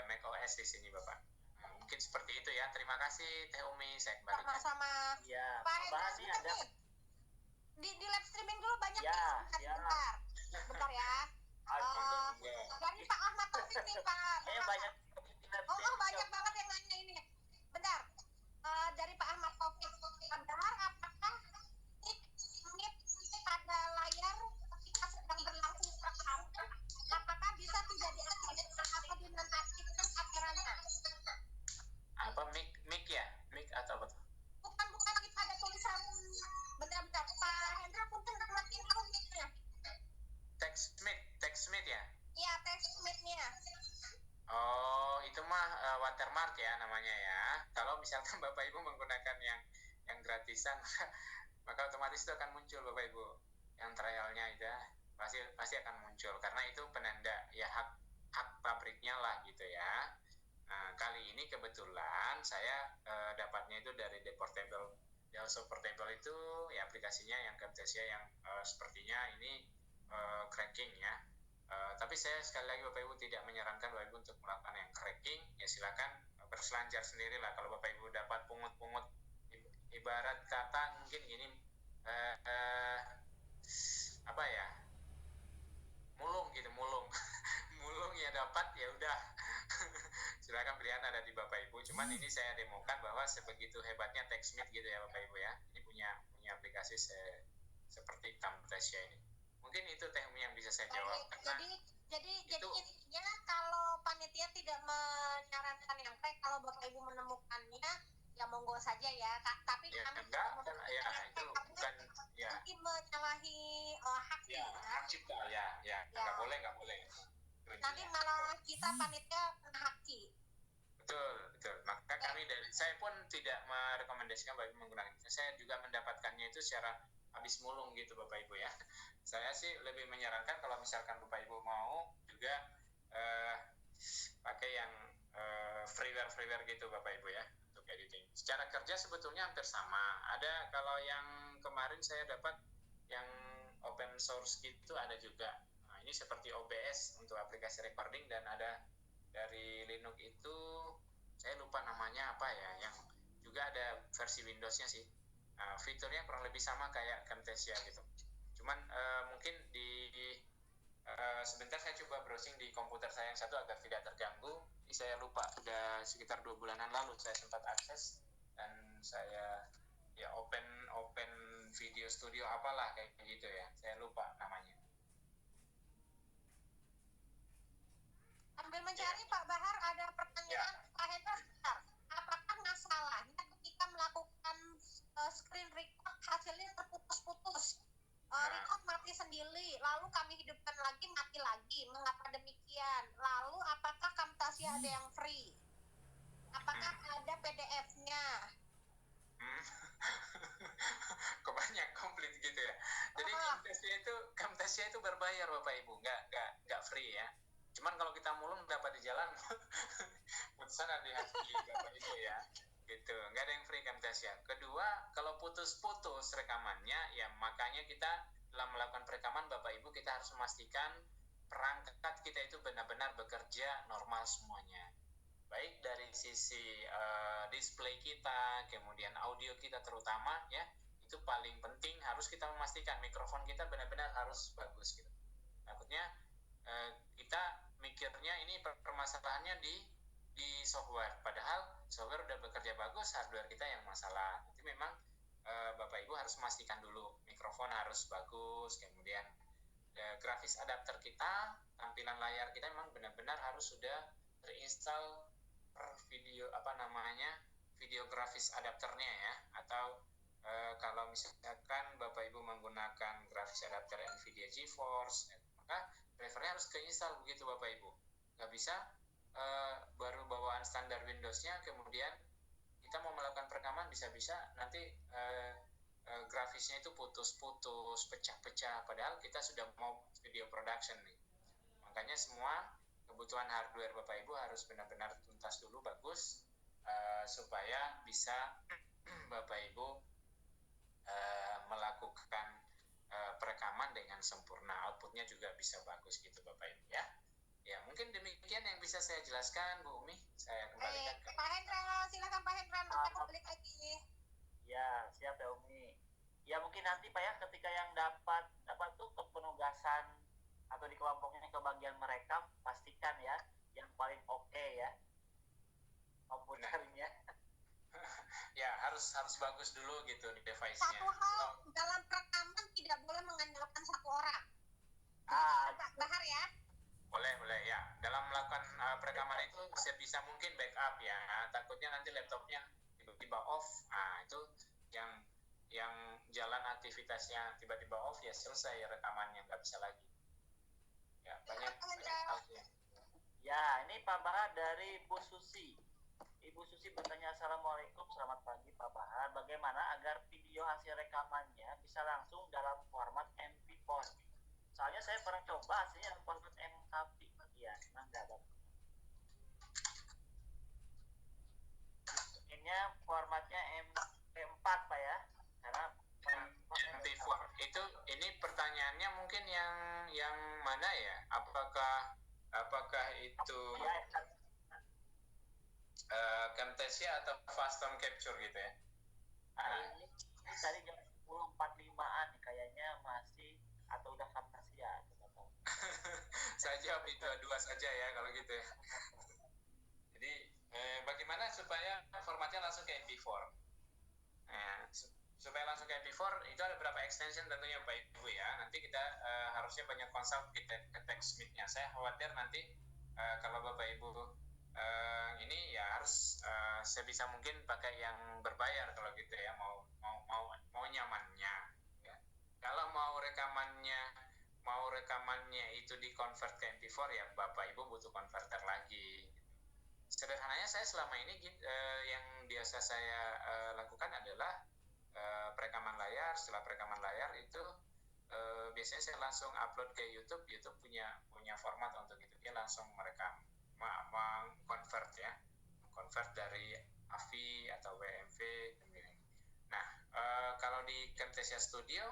Mac OS di sini Bapak. Mungkin seperti itu ya. Terima kasih Teh Umi, saya kembali. Sama-sama. Ya, Pak Hendra ini ada di live streaming dulu banyak ya, nih. Bentar ya. Dari Pak Ahmad Taufik nih Pak. banyak Banyak banget yang nanya ini. Bentar. Dari Pak Ahmad Taufik. Benar apakah menit pada layar ketika sedang berlangsung perangkat, apakah bisa tidak diaktifkan atau dinonaktifkan kameranya? Apa mic ya? Mic atau apa? Bukan itu ada tulisan. Bentar. Pak Hendra punten matiin dulu mic-nya. TextMate ya? Iya, TextMate-nya. Oh, itu mah watermark ya namanya ya. Kalau misalkan Bapak Ibu menggunakan yang gratisan, maka otomatis itu akan muncul Bapak Ibu. Yang trialnya itu pasti akan muncul karena itu penanda ya hak pabriknya lah gitu ya. Nah, kali ini kebetulan saya dapatnya itu dari Deportable. Delso Portable itu ya aplikasinya yang Camtasia yang sepertinya ini cracking ya. Tapi saya sekali lagi Bapak Ibu tidak menyarankan Bapak Ibu untuk melakukan yang cracking. Ya silakan berselancar sendiri lah. Kalau Bapak Ibu dapat pungut-pungut, ibarat kata mungkin gini, apa ya, mulung ya dapat ya udah. Silakan pilihan ada di Bapak Ibu. Cuman ini saya demokan bahwa sebegitu hebatnya TextMate gitu ya Bapak Ibu ya. Ini punya aplikasi seperti Camtasia ini. Mungkin itu Teh Umi yang bisa saya jawab. Jadi intinya kalau panitia tidak menyarankan yang crack, kalau Bapak Ibu menemukannya ya monggo saja ya. Tapi ya, kami itu bukan ya. Mungkin menyalahi hak ya. Hak cipta ya. Nggak boleh. Nanti malah kita panitia kena haki. Betul. Maka saya pun tidak merekomendasikan Bapak Ibu menggunakan itu. Saya juga mendapatkannya itu secara habis mulung gitu Bapak Ibu ya. Saya sih lebih menyarankan kalau misalkan Bapak Ibu mau juga pakai yang freeware gitu Bapak Ibu ya untuk editing. Secara kerja sebetulnya hampir sama. Ada kalau yang kemarin saya dapat yang open source gitu ada juga. Nah, ini seperti OBS untuk aplikasi recording dan ada dari Linux itu saya lupa namanya apa ya, yang juga ada versi Windows-nya sih. Fiturnya kurang lebih sama kayak Camtasia gitu. Cuman mungkin sebentar saya coba browsing di komputer saya yang satu agar tidak terganggu. Ini saya lupa, udah sekitar 2 bulanan lalu saya sempat akses dan saya ya open video studio apalah kayak gitu ya. Saya lupa namanya. Sambil mencari Pak Bahar ada pertanyaan. Apakah ada PDF-nya? Hmm. Kok banyak komplit gitu ya. Jadi Camtasia itu berbayar Bapak Ibu, nggak free ya. Cuman kalau kita mulung dapat di jalan, putusan ada di hati Bapak Ibu ya. Gitu, nggak ada yang free Camtasia. Kedua, kalau putus-putus rekamannya, ya makanya kita dalam melakukan perekaman Bapak Ibu kita harus memastikan perangkat kita itu benar-benar bekerja normal semuanya. Baik dari sisi display kita, kemudian audio kita terutama ya, itu paling penting harus kita memastikan mikrofon kita benar-benar harus bagus gitu. Takutnya kita mikirnya ini permasalahannya di software, padahal software udah bekerja bagus, hardware kita yang masalah. Jadi memang Bapak Ibu harus memastikan dulu mikrofon harus bagus, kemudian grafis adapter kita, tampilan layar kita memang benar-benar harus sudah terinstall video video grafis adapternya ya, atau kalau misalkan Bapak Ibu menggunakan grafis adapter Nvidia GeForce, maka drivernya harus keinstall begitu Bapak Ibu. Nggak bisa baru bawaan standar Windows-nya kemudian kita mau melakukan perekaman bisa-bisa nanti grafisnya itu putus-putus, pecah-pecah, padahal kita sudah mau video production nih. Makanya semua kebutuhan hardware Bapak Ibu harus benar-benar tuntas dulu, bagus, supaya bisa Bapak Ibu melakukan perekaman dengan sempurna, outputnya juga bisa bagus gitu Bapak Ibu ya. Ya mungkin demikian yang bisa saya jelaskan Bu Umi. Saya kembalikan ke Pak Hendra, silakan Pak Hendra, nanti balik lagi. Ya, siap ya Umi. Ya mungkin nanti Pak ya ketika yang dapat tuh kepenugasan atau di kelompoknya kebagian mereka, pastikan ya yang paling oke ya komputernya. ya harus bagus dulu gitu di device-nya. Satu hal, dalam perekaman tidak boleh mengandalkan satu orang. Pak Bahar ya. Boleh ya. Dalam melakukan perekaman itu sebisa mungkin backup ya. Takutnya nanti laptopnya tiba-tiba off. Nah, itu yang jalan aktivitasnya tiba-tiba off, ya selesai rekamannya, nggak bisa lagi. Ya, banyak halnya. Ya, ini Pak Bahar dari Bu Susi. Ibu Susi bertanya, Assalamualaikum, selamat pagi Pak Bahar. Bagaimana agar video hasil rekamannya bisa langsung dalam format MP4? Soalnya saya pernah coba hasilnya dalam format MKV. Ya, memang nggak ada. Ini formatnya MP4 Pak ya, karena MP4 itu ini pertanyaannya mungkin yang mana ya? Apakah itu Camtasia atau Fastone Capture gitu ya? Ini tadi jam 10.45an kayaknya masih atau udah Camtasia. Saya jawab itu dua saja ya kalau gitu ya. Jadi bagaimana supaya formatnya langsung ke MP4? Supaya langsung ke MP4 itu ada beberapa extension tentunya Bapak Ibu ya. Nanti kita harusnya banyak consult ke TechSmith-nya. Saya khawatir nanti kalau Bapak Ibu ini ya harus sebisa mungkin pakai yang berbayar kalau gitu ya, mau nyamannya ya. Kalau mau rekamannya itu di convert ke MP4 ya Bapak Ibu butuh converter lagi. Sederhananya saya selama ini yang biasa saya lakukan adalah perekaman layar. Setelah perekaman layar itu biasanya saya langsung upload ke YouTube punya format untuk itu, dia langsung merekam, mengconvert dari AVI atau WMV. Nah, kalau di Camtasia Studio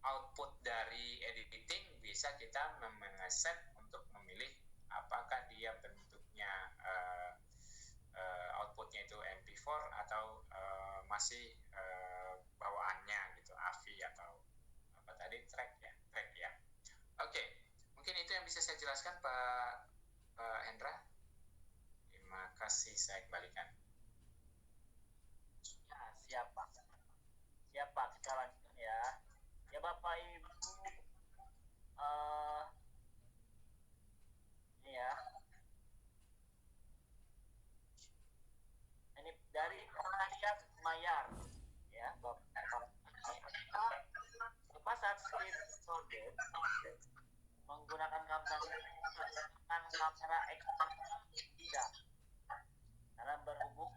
output dari editing bisa kita mengeset untuk memilih apakah dia bentuknya outputnya itu MP4 atau masih bawaannya gitu, AVI atau apa tadi, track ya. Oke, mungkin itu yang bisa saya jelaskan Pak Hendra. Terima kasih, saya kembalikan. Ya, siap Pak, kita lanjutkan ya. Ya Bapak Ibu, ini ya. Ini dari Rakyat Mayar ya, Bapak. Saat screen recorded menggunakan kamera eksternal tidak, karena berhubung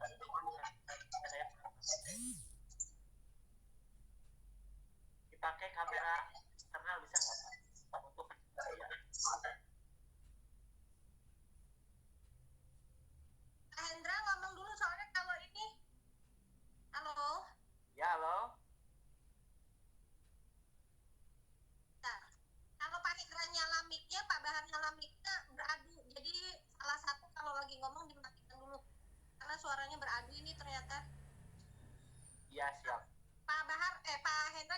siap. Pak Hendra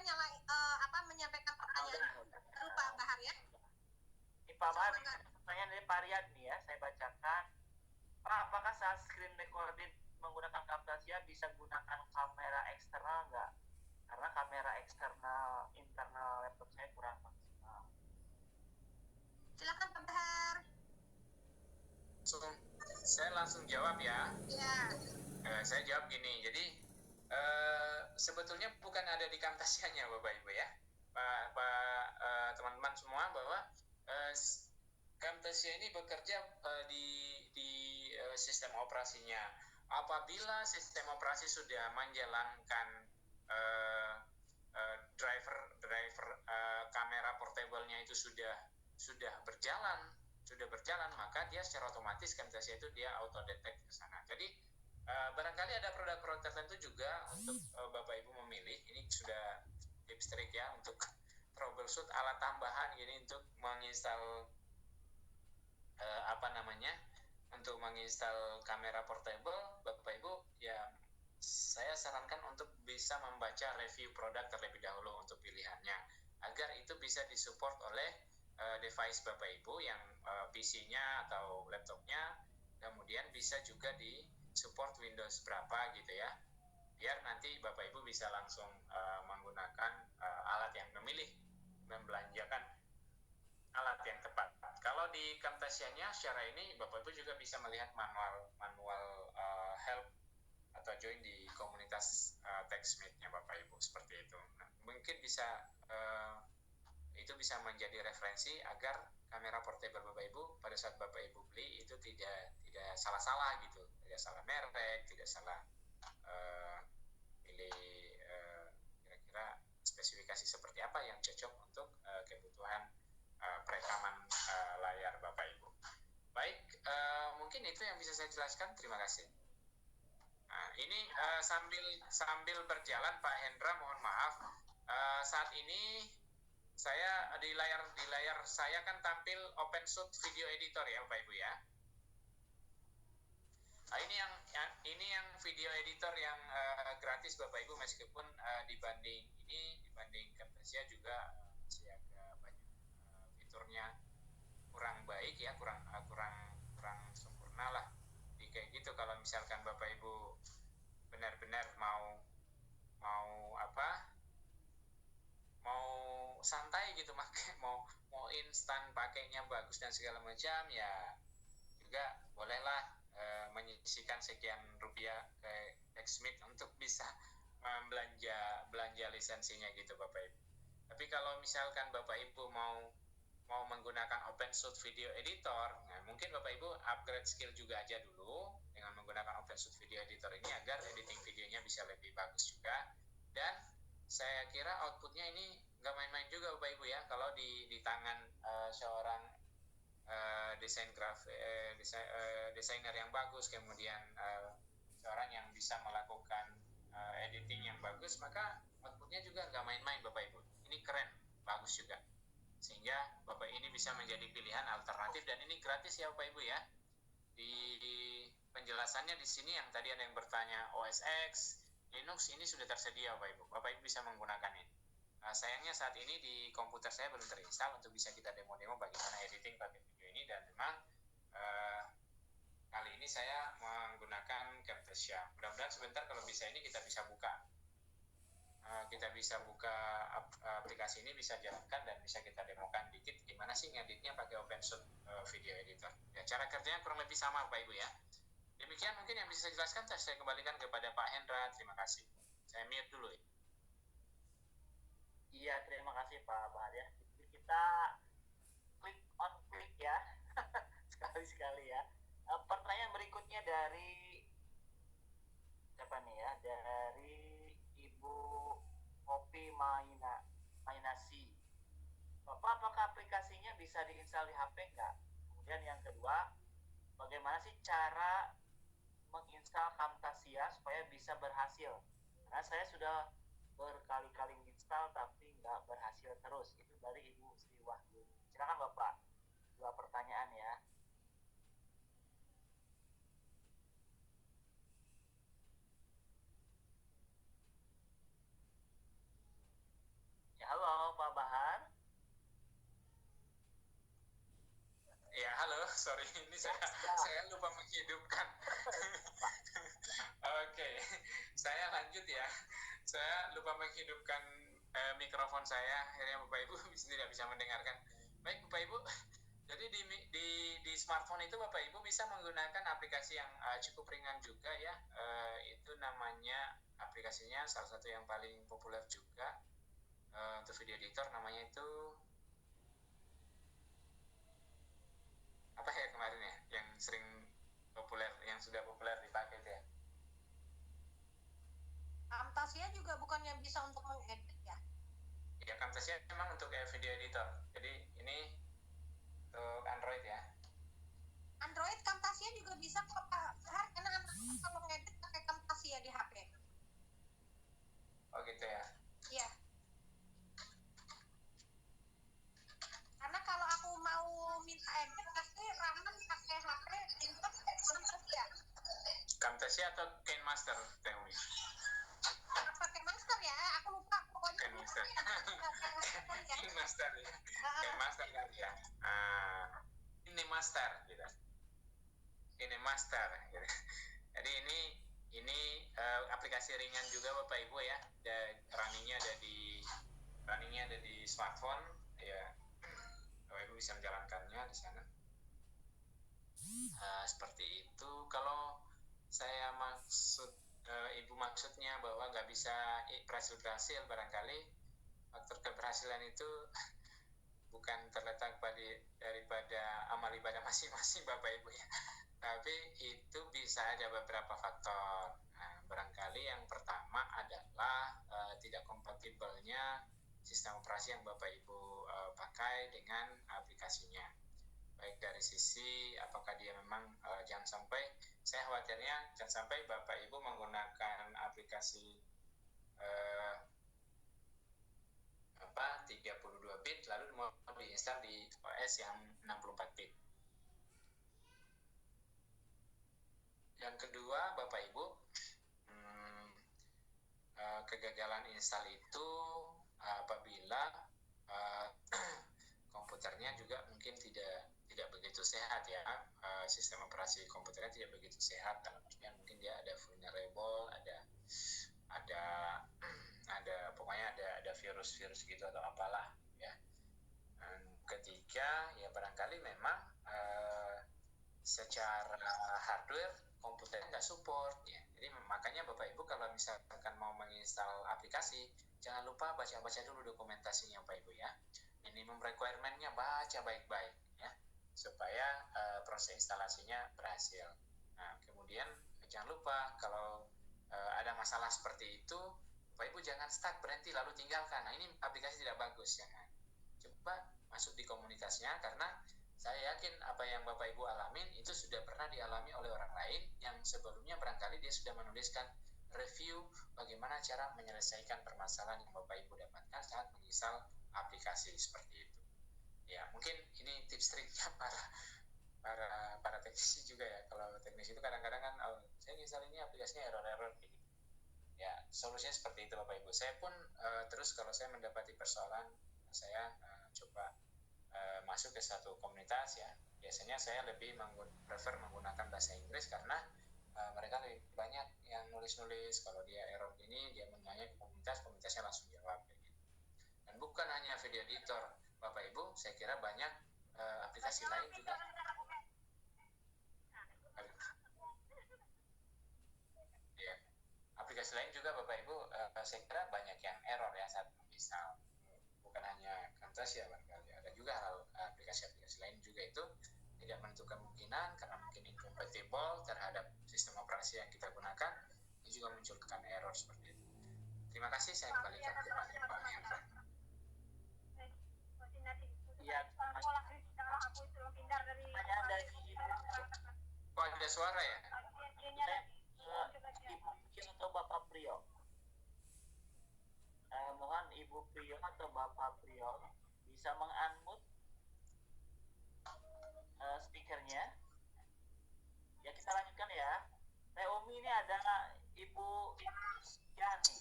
menyampaikan pertanyaan baru Pak Bahar ya. Ini Pak Bahar, pertanyaan dari Pak Riyad nih ya, saya bacakan. Pak, apakah saat screen recording menggunakan Camtasia bisa gunakan kamera eksternal nggak? Karena kamera eksternal internal laptop saya kurang maksimal. Silakan Pak Bahar. Saya langsung jawab ya. Ya. Saya jawab gini, jadi sebetulnya bukan ada di Camtasianya Bapak Ibu ya, teman-teman semua, bahwa Camtasia ini bekerja di sistem operasinya. Apabila sistem operasi sudah menjalankan driver kamera portable-nya itu sudah berjalan, maka dia secara otomatis Camtasia itu dia auto detect ke sana. Jadi barangkali ada produk-produk tertentu juga untuk Bapak Ibu memilih. Ini sudah tips trik ya untuk troubleshoot alat tambahan gini untuk menginstal untuk menginstal kamera portable. Bapak Ibu ya, saya sarankan untuk bisa membaca review produk terlebih dahulu untuk pilihannya, agar itu bisa disupport oleh device Bapak Ibu yang PC-nya atau laptopnya, kemudian bisa juga di support Windows berapa gitu ya, biar nanti Bapak Ibu bisa langsung menggunakan alat yang membelanjakan alat yang tepat. Kalau di Camtasia-nya secara ini Bapak Ibu juga bisa melihat manual help atau join di komunitas TechSmith-nya Bapak Ibu, seperti itu. Nah, mungkin itu bisa menjadi referensi agar kamera portable Bapak Ibu pada saat Bapak Ibu beli itu tidak salah-salah gitu, tidak salah merek, tidak salah pilih kira-kira spesifikasi seperti apa yang cocok untuk kebutuhan perekaman layar Bapak Ibu. Baik, mungkin itu yang bisa saya jelaskan. Terima kasih. Nah, ini sambil berjalan Pak Hendra, mohon maaf, saat ini saya di layar saya kan tampil OpenShot Video Editor ya Bapak Ibu ya. Nah, ini yang video editor yang gratis Bapak Ibu, meskipun dibanding Camtasia juga masih agak banyak fiturnya kurang baik ya, kurang sempurna lah. Jadi kayak gitu, kalau misalkan Bapak Ibu benar-benar mau santai gitu, mau instan pakainya bagus dan segala macam ya, juga bolehlah menyisihkan sekian rupiah ke TechSmith untuk bisa belanja lisensinya gitu Bapak Ibu. Tapi kalau misalkan Bapak Ibu mau menggunakan OpenShot Video Editor, nah mungkin Bapak Ibu upgrade skill juga aja dulu dengan menggunakan OpenShot Video Editor ini agar editing videonya bisa lebih bagus juga. Dan saya kira outputnya ini nggak main-main juga Bapak Ibu ya, kalau di tangan seorang desainer yang bagus, kemudian seorang yang bisa melakukan editing yang bagus, maka outputnya juga nggak main-main Bapak Ibu. Ini keren, bagus juga, sehingga Bapak ini bisa menjadi pilihan alternatif. Dan ini gratis ya Bapak Ibu ya. Di penjelasannya di sini yang tadi ada yang bertanya OS X, Linux, ini sudah tersedia Bapak Ibu. Bapak Ibu bisa menggunakan ini. Sayangnya saat ini di komputer saya belum terinstall untuk bisa kita demo-demo bagaimana editing pakai video ini, dan memang kali ini saya menggunakan Camtasia. Mudah-mudahan sebentar kalau bisa ini kita bisa buka aplikasi ini, bisa jalankan dan bisa kita demokan dikit gimana sih ngeditnya pakai OpenShot Video Editor. Ya, cara kerjanya kurang lebih sama Bapak Ibu ya. Demikian mungkin yang bisa saya jelaskan. Saya kembalikan kepada Pak Hendra. Terima kasih. Saya mute dulu ya. Iya, terima kasih Pak Bahar ya. Kita klik ya, sekali-sekali ya. Pertanyaan berikutnya dari siapa nih ya? Dari Ibu Kopi Mainasi. Bapak, apakah aplikasinya bisa diinstal di HP nggak? Kemudian yang kedua, bagaimana sih cara menginstal Camtasia supaya bisa berhasil? Karena saya sudah berkali-kali install tapi nggak berhasil terus. Itu dari Ibu Sri Wahyu. Silakan Bapak, dua pertanyaan ya. ini saya lupa menghidupkan. Oke, saya lanjut ya. Saya lupa menghidupkan mikrofon saya, akhirnya Bapak Ibu tidak bisa mendengarkan. Baik Bapak Ibu, jadi di smartphone itu Bapak Ibu bisa menggunakan aplikasi yang cukup ringan juga ya. Itu namanya aplikasinya salah satu yang paling populer juga untuk video editor, namanya itu apa ya kemarin ya, yang sering populer, yang sudah populer dipakai itu ya. Camtasia juga bukannya bisa untuk mengedit ya? Ya, Camtasia memang untuk video editor. Jadi ini untuk Android ya. Android Camtasia juga bisa kok Pak. Karena anak kalau ngedit pakai Camtasia di HP. Oh gitu ya. Iya. Karena kalau aku mau minta edit pasti Rahman pakai HP Android Camtasia. Camtasia atau KineMaster, Tewi? Pakai master ya, aku lupa pokoknya. KineMaster. KineMaster ya. KineMaster kali ya. KineMaster gitu. KineMaster gitu. Jadi ini aplikasi ringan juga Bapak Ibu ya. Runningnya ada di smartphone ya. Bapak Ibu bisa menjalankannya di sana. Seperti itu. Kalau saya Ibu maksudnya bahwa nggak bisa berhasil barangkali faktor keberhasilan itu bukan terletak daripada amal ibadah masing-masing Bapak Ibu ya, tapi itu bisa ada beberapa faktor. Nah, barangkali yang pertama adalah tidak kompatibelnya sistem operasi yang Bapak Ibu pakai dengan aplikasinya, baik dari sisi apakah dia memang jangan sampai, saya khawatirnya jangan sampai Bapak Ibu menggunakan aplikasi 32 bit lalu mau diinstal di OS yang 64 bit. Yang kedua Bapak Ibu, kegagalan install itu apabila komputernya juga mungkin tidak begitu sehat ya, sistem operasi komputernya tidak begitu sehat, dalam artian mungkin dia ada vulnerable, ada pokoknya ada virus gitu atau apalah ya. Dan ketiga ya barangkali memang secara hardware komputernya nggak support ya. Jadi makanya Bapak Ibu kalau misalkan mau menginstal aplikasi, jangan lupa baca-baca dulu dokumentasinya Bapak Ibu ya. Minimum requirement-nya baca baik-baik ya, supaya proses instalasinya berhasil. Nah, kemudian jangan lupa kalau ada masalah seperti itu, Bapak Ibu jangan stuck, berhenti lalu tinggalkan. Nah, ini aplikasi tidak bagus ya. Coba masuk di komunitasnya, karena saya yakin apa yang Bapak Ibu alamin itu sudah pernah dialami oleh orang lain yang sebelumnya barangkali dia sudah menuliskan review bagaimana cara menyelesaikan permasalahan yang Bapak Ibu dapatkan saat menginstal aplikasi seperti itu. Ya, mungkin ini tips triknya para teknisi juga ya. Kalau teknisi itu kadang-kadang kan saya nginstal ini aplikasinya error gitu. Ya, solusinya seperti itu Bapak Ibu. Saya pun terus kalau saya mendapati persoalan, saya coba masuk ke satu komunitas ya. Biasanya saya lebih prefer menggunakan bahasa Inggris karena mereka lebih banyak yang nulis-nulis. Kalau dia error ini, dia menanya ke komunitasnya langsung jawab gitu. Dan bukan hanya video editor Bapak Ibu, saya kira banyak aplikasi lain juga. Ya, aplikasi lain juga Bapak Ibu, saya kira banyak yang error ya saat menginstal. Bukan hanya Camtasia barangkali, ada juga aplikasi-aplikasi lain juga itu tidak menentukan kemungkinan karena mungkin incompatible terhadap sistem operasi yang kita gunakan, ini juga munculkan error seperti itu. Terima kasih, saya kembalikan ke Pak Hendra. Iya, Kok ada suara ya? Ibu atau Bapak Priyo? Mohon Ibu Priyo atau Bapak Priyo bisa meng-unmute speakernya. Ya, kita lanjutkan ya. Teh Umi ini ada Ibu Yani.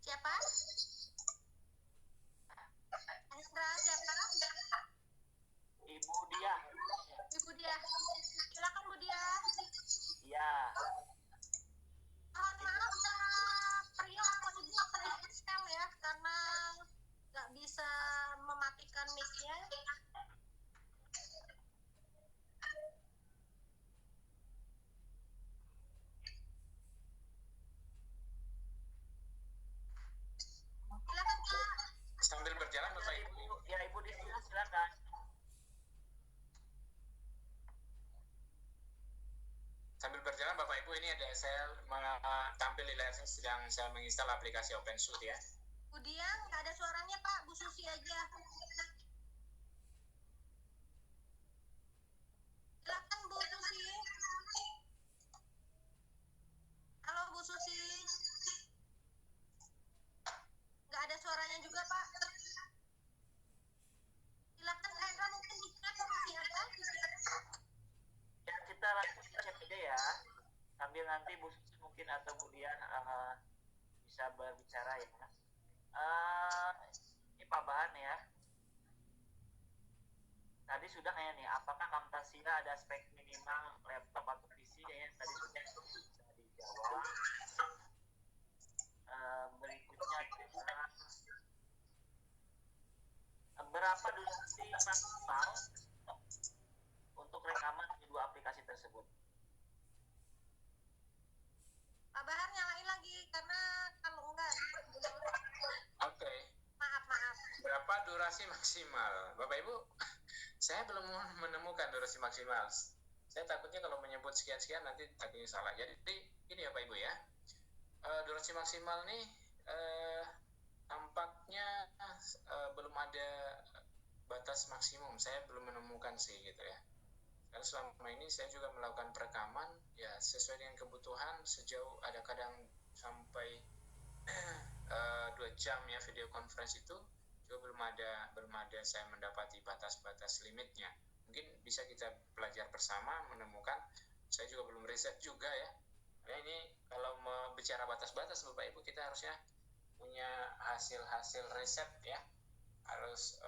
Siapa? Hendra siapa? Ibu, ini ada saya tampil di layar saya sedang saya menginstal aplikasi OpenShoot ya. Kemudian nggak ada suaranya Pak, Bu Susi aja. Silakan Bu Susi. Halo Bu Susi. Nggak ada suaranya juga Pak. Silakan Hendra, mungkin bisa masih ada. Ya, kita langsung aja ya. Sambil nanti Bu Susi mungkin atau Bu Dian bisa berbicara ya. Ini Pak Bahan ya. Tadi sudah kayaknya nih, apakah Camtasia ada spek minimal laptop atau PC? Kayaknya tadi sudah bisa dijawab. Berikutnya adalah berapa durasi maksimal untuk rekaman di dua aplikasi tersebut? Pak Bahar nyalain lagi karena kalau enggak. Oke. Maaf. Berapa durasi maksimal? Bapak Ibu, saya belum menemukan durasi maksimal. Saya takutnya kalau menyebut sekian-sekian nanti takutnya salah. Jadi ini ya Pak Ibu ya. Durasi maksimal nih tampaknya belum ada batas maksimum. Saya belum menemukan sih gitu ya. Karena selama ini saya juga melakukan perekaman ya sesuai dengan kebutuhan, sejauh ada kadang sampai 2 jam ya video conference itu juga belum ada saya mendapati batas-batas limitnya. Mungkin bisa kita belajar bersama menemukan. Saya juga belum riset juga ya. Nah ini kalau bicara batas-batas Bapak Ibu, kita harusnya punya hasil riset ya. Harus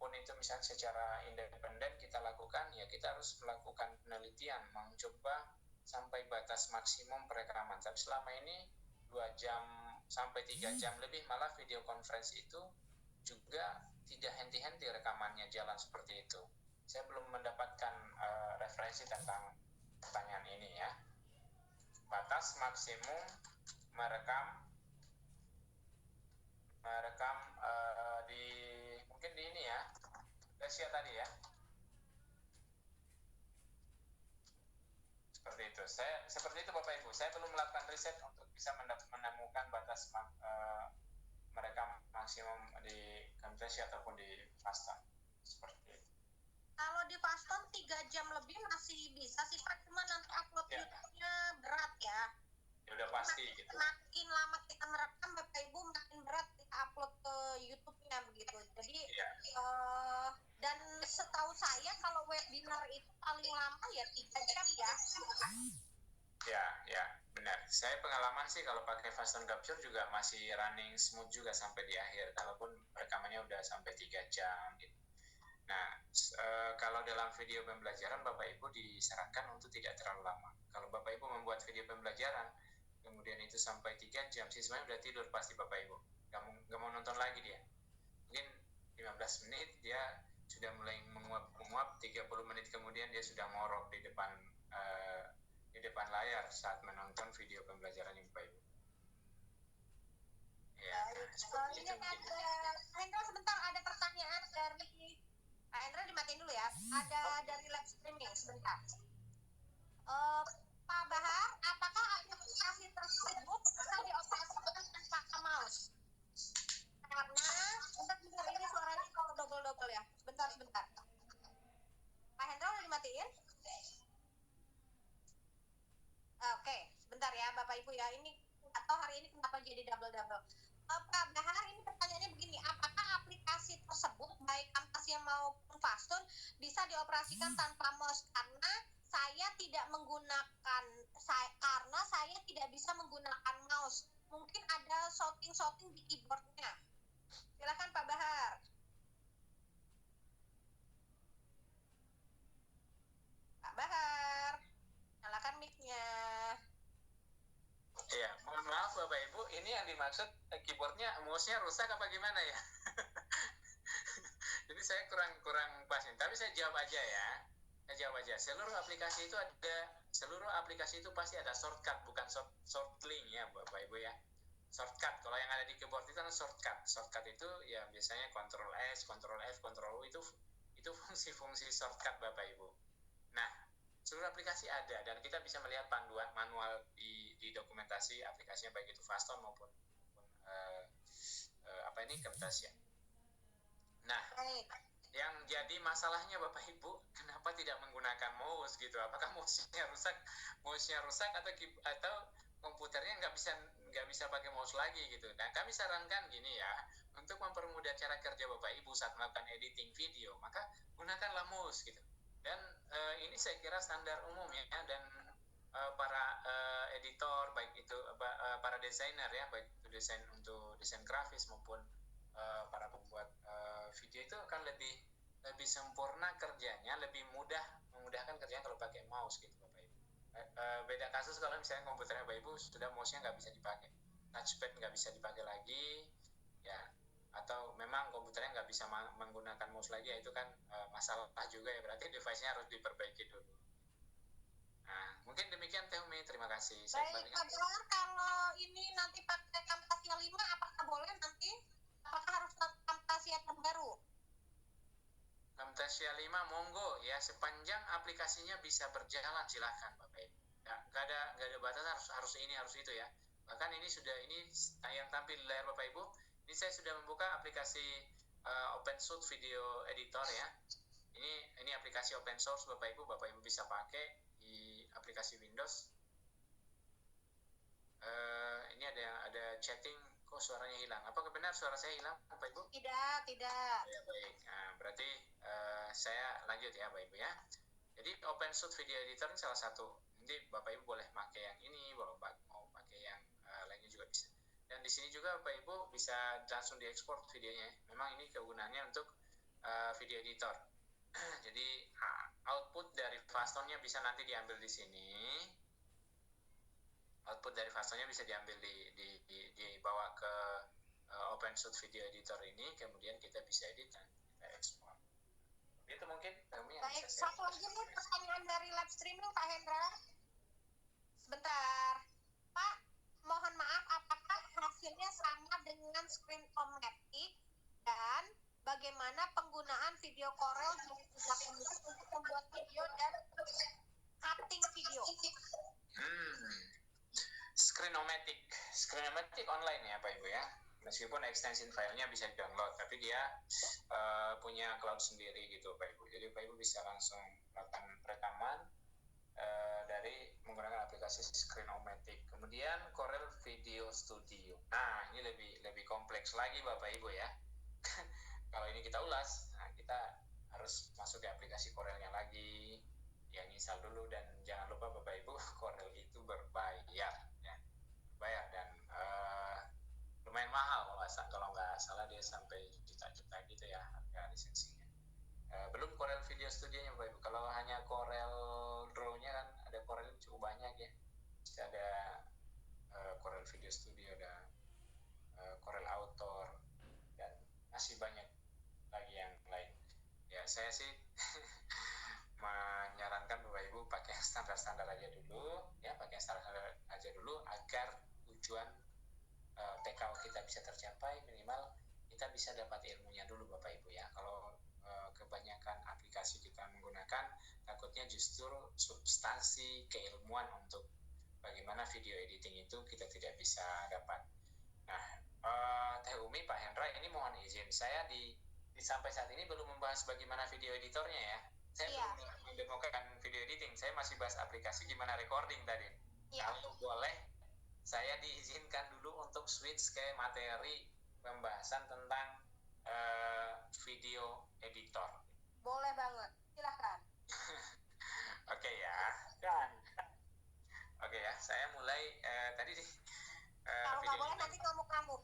pun itu misalnya secara independen kita lakukan, ya kita harus melakukan penelitian, mencoba sampai batas maksimum perekaman. Tapi selama ini 2 jam sampai 3 jam lebih, malah video conference itu juga tidak henti-henti rekamannya jalan seperti itu. Saya belum mendapatkan referensi tentang pertanyaan ini ya. Batas maksimum merekam di mungkin di ini ya, Asia tadi ya, seperti itu. Seperti itu Bapak Ibu, saya belum melakukan riset untuk bisa menemukan batas merekam maksimum di Camtasia ataupun di Fastone seperti itu. Kalau di Fastone 3 jam lebih masih bisa sih Pak, cuma nanti upload Ya. YouTube-nya berat ya. Ya udah pasti gitu. Makin lama kita merekam Bapak Ibu, makin berat kita upload ke YouTube-nya begitu. Jadi Ya. Dan setahu saya kalau webinar itu paling lama ya 3 jam ya. Ya, benar. Saya pengalaman sih kalau pakai Fastone Capture juga masih running smooth juga sampai di akhir, kalaupun rekamannya udah sampai 3 jam gitu. Nah, kalau dalam video pembelajaran Bapak Ibu disarankan untuk tidak terlalu lama. Kalau Bapak Ibu membuat video pembelajaran, kemudian itu sampai 3 jam, siswanya udah tidur pasti Bapak Ibu. Nggak mau nonton lagi dia. Mungkin 15 menit dia sudah mulai menguap, 30 menit kemudian dia sudah ngorok di depan layar saat menonton video pembelajaran Bapak Ibu. Ya, seperti itu mungkin. Hendra sebentar, ada pertanyaan dari Hendra, dimatiin dulu ya. Ada dari live streaming sebentar. Pak Bahar, apakah aplikasi tersebut bisa dioperasikan tanpa mouse? Karena bentar ini suaranya kalau double ya. Sebentar. Pak Hendra udah dimatiin? Oke, sebentar ya Bapak Ibu ya. Ini atau hari ini kenapa jadi double? Pak Bahar, ini pertanyaannya begini, apakah aplikasi tersebut baik Camtasia maupun Fastone bisa dioperasikan tanpa mouse? Karena saya tidak bisa menggunakan mouse. Mungkin ada shooting di keyboardnya. Silakan Pak Bahar. Pak Bahar, nyalakan mic-nya. Iya, mohon maaf Bapak Ibu, ini yang dimaksud keyboardnya, mouse-nya rusak apa gimana ya? Jadi saya kurang pas ini, tapi saya jawab aja ya. Seluruh aplikasi itu pasti ada shortcut, bukan short link ya Bapak Ibu ya. Shortcut, kalau yang ada di keyboard itu kan shortcut. Shortcut itu ya biasanya Ctrl S, Ctrl F, Ctrl U itu fungsi-fungsi shortcut Bapak Ibu. Nah, seluruh aplikasi ada, dan kita bisa melihat panduan manual di dokumentasi aplikasinya, baik itu Faston maupun Camtasia. Nah, Baik. yang jadi masalahnya Bapak Ibu, kenapa tidak menggunakan mouse gitu? Apakah mouse-nya rusak atau komputernya nggak bisa pakai mouse lagi gitu? Nah, kami sarankan gini ya, untuk mempermudah cara kerja Bapak Ibu saat melakukan editing video, maka gunakanlah mouse gitu. Dan ini saya kira standar umum ya, dan para editor, baik itu para desainer ya, baik itu desain grafis maupun para pembuat video, itu akan lebih sempurna kerjanya, lebih memudahkan kerjanya kalau pakai mouse gitu Bapak Ibu. Beda kasus kalau misalnya komputernya Bapak Ibu sudah mouse-nya nggak bisa dipakai, touchpad nggak bisa dipakai lagi ya, atau memang komputernya nggak bisa menggunakan mouse lagi, ya itu kan masalah juga ya, berarti device-nya harus diperbaiki dulu. Nah, mungkin demikian Teh Umi, terima kasih. Baik, Pak Bolar, kalau ini nanti pakai Camtasia 5, apakah boleh nanti? Apakah harus Camtasia terbaru? Camtasia 5 monggo ya, sepanjang aplikasinya bisa berjalan silahkan Bapak Ibu. Ya, nggak ada batasan harus ini harus itu ya. Bahkan ini yang tampil di layar Bapak Ibu. Ini saya sudah membuka aplikasi OpenShoot Video Editor ya. Ini aplikasi open source Bapak Ibu bisa pakai di aplikasi Windows. Ini ada chatting, kok suaranya hilang? Apakah benar suara saya hilang Bapak Ibu? Tidak. Ya, baik. Nah, berarti saya lanjut ya Bapak Ibu ya. Jadi OpenShoot Video Editor ini salah satu. Nanti Bapak Ibu boleh pakai yang ini, mau pakai yang lainnya juga bisa. Dan di sini juga Bapak Ibu bisa langsung diekspor videonya. Memang ini kegunaannya untuk video editor. Jadi output dari Fastonnya bisa nanti diambil di sini. Output dari Fastonnya bisa diambil dibawa ke OpenShoot Video Editor ini, kemudian kita bisa edit dan kita ekspor. Itu mungkin kami yang Baik, bisa satu lagi nih pertanyaan dari live streaming Pak Hendra. Sebentar. Pak, mohon maaf, apakah hasilnya sama dengan Screen-O-Matic, dan bagaimana penggunaan video Corel dari sejak untuk membuat video dan cutting video? Screen-O-Matic online ya Pak Ibu ya. Meskipun extension filenya bisa di-download, tapi dia punya cloud sendiri gitu Pak Ibu. Jadi Pak Ibu bisa langsung melakukan rekaman dari menggunakan aplikasi Screen-O-Matic. Kemudian Corel Video Studio. Nah, ini lebih kompleks lagi Bapak Ibu ya. Kalau ini kita ulas, nah kita harus masuk ke aplikasi Corelnya lagi, yang install dulu, dan jangan lupa Bapak Ibu, Corel itu berbayar ya, bayar, dan lumayan mahal kalau nggak salah dia sampai juta-juta gitu ya harga lisensinya. Belum Corel Video Studio-nya Bapak Ibu. Kalau hanya Corel Draw-nya kan ada Corel cukup banyak ya. Ada Corel Video Studio, ada Corel Autor, dan masih banyak lagi yang lain. Ya, saya sih menyarankan Bapak Ibu pakai standar-standar aja dulu ya, agar tujuan TKO kita bisa tercapai. Minimal kita bisa dapat ilmunya dulu Bapak Ibu ya. Kalau kebanyakan aplikasi kita menggunakan, takutnya justru substansi keilmuan untuk bagaimana video editing itu kita tidak bisa dapat. Nah, Teh Umi, Pak Hendra, ini mohon izin, saya di sampai saat ini belum membahas bagaimana video editornya ya. Saya belum mendemokan video editing, saya masih bahas aplikasi gimana recording tadi. Kalau boleh, saya diizinkan dulu untuk switch ke materi pembahasan tentang video editor. Boleh banget, silahkan. Oke ya. Oke ya, saya mulai tadi kalau nggak boleh nanti ngamuk-ngamuk.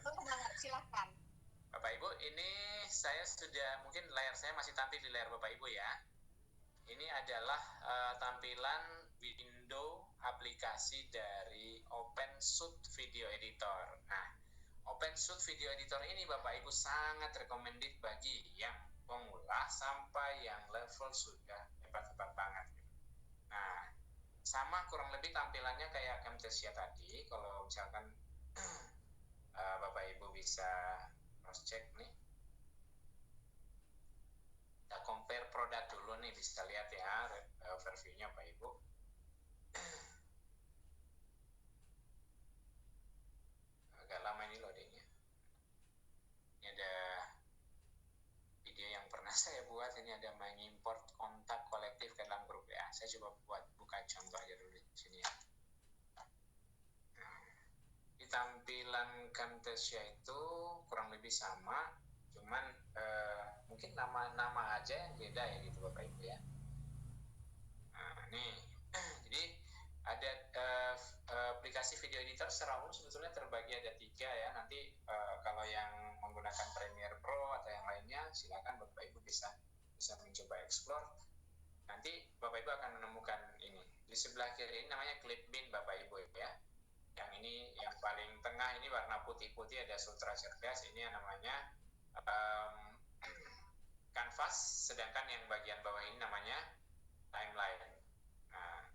Boleh banget, silahkan. Bapak Ibu, ini saya sudah, mungkin layar saya masih tampil di layar Bapak Ibu ya. Ini adalah tampilan window aplikasi dari OpenShoot Video Editor. Nah, OpenShoot Video Editor ini Bapak Ibu sangat recommended bagi yang pemula sampai yang level sudah hebat-hebat banget. Nah, sama kurang lebih tampilannya kayak Camtasia tadi. Kalau misalkan Bapak Ibu bisa cross check nih, kita compare produk dulu ini ada mengimport kontak kolektif ke dalam grup ya. Saya coba buka contoh aja dulu di sini ya. Nah, di tampilan Camtasia itu kurang lebih sama, cuman mungkin nama aja yang beda ya gitu Bapak Ibu ya. Nah, nih jadi ada aplikasi video editor secara umum sebetulnya terbagi ada 3 ya. Nanti kalau yang menggunakan Premiere Pro atau yang lainnya, silakan Bapak Ibu bisa mencoba explore. Nanti Bapak Ibu akan menemukan ini. Di sebelah kiri ini namanya Clipbeat Bapak Ibu ya. Yang ini yang paling tengah ini warna putih-putih ada Sultra Cerdas, ini yang namanya Canvas, sedangkan yang bagian bawah ini namanya Timeline. Nah,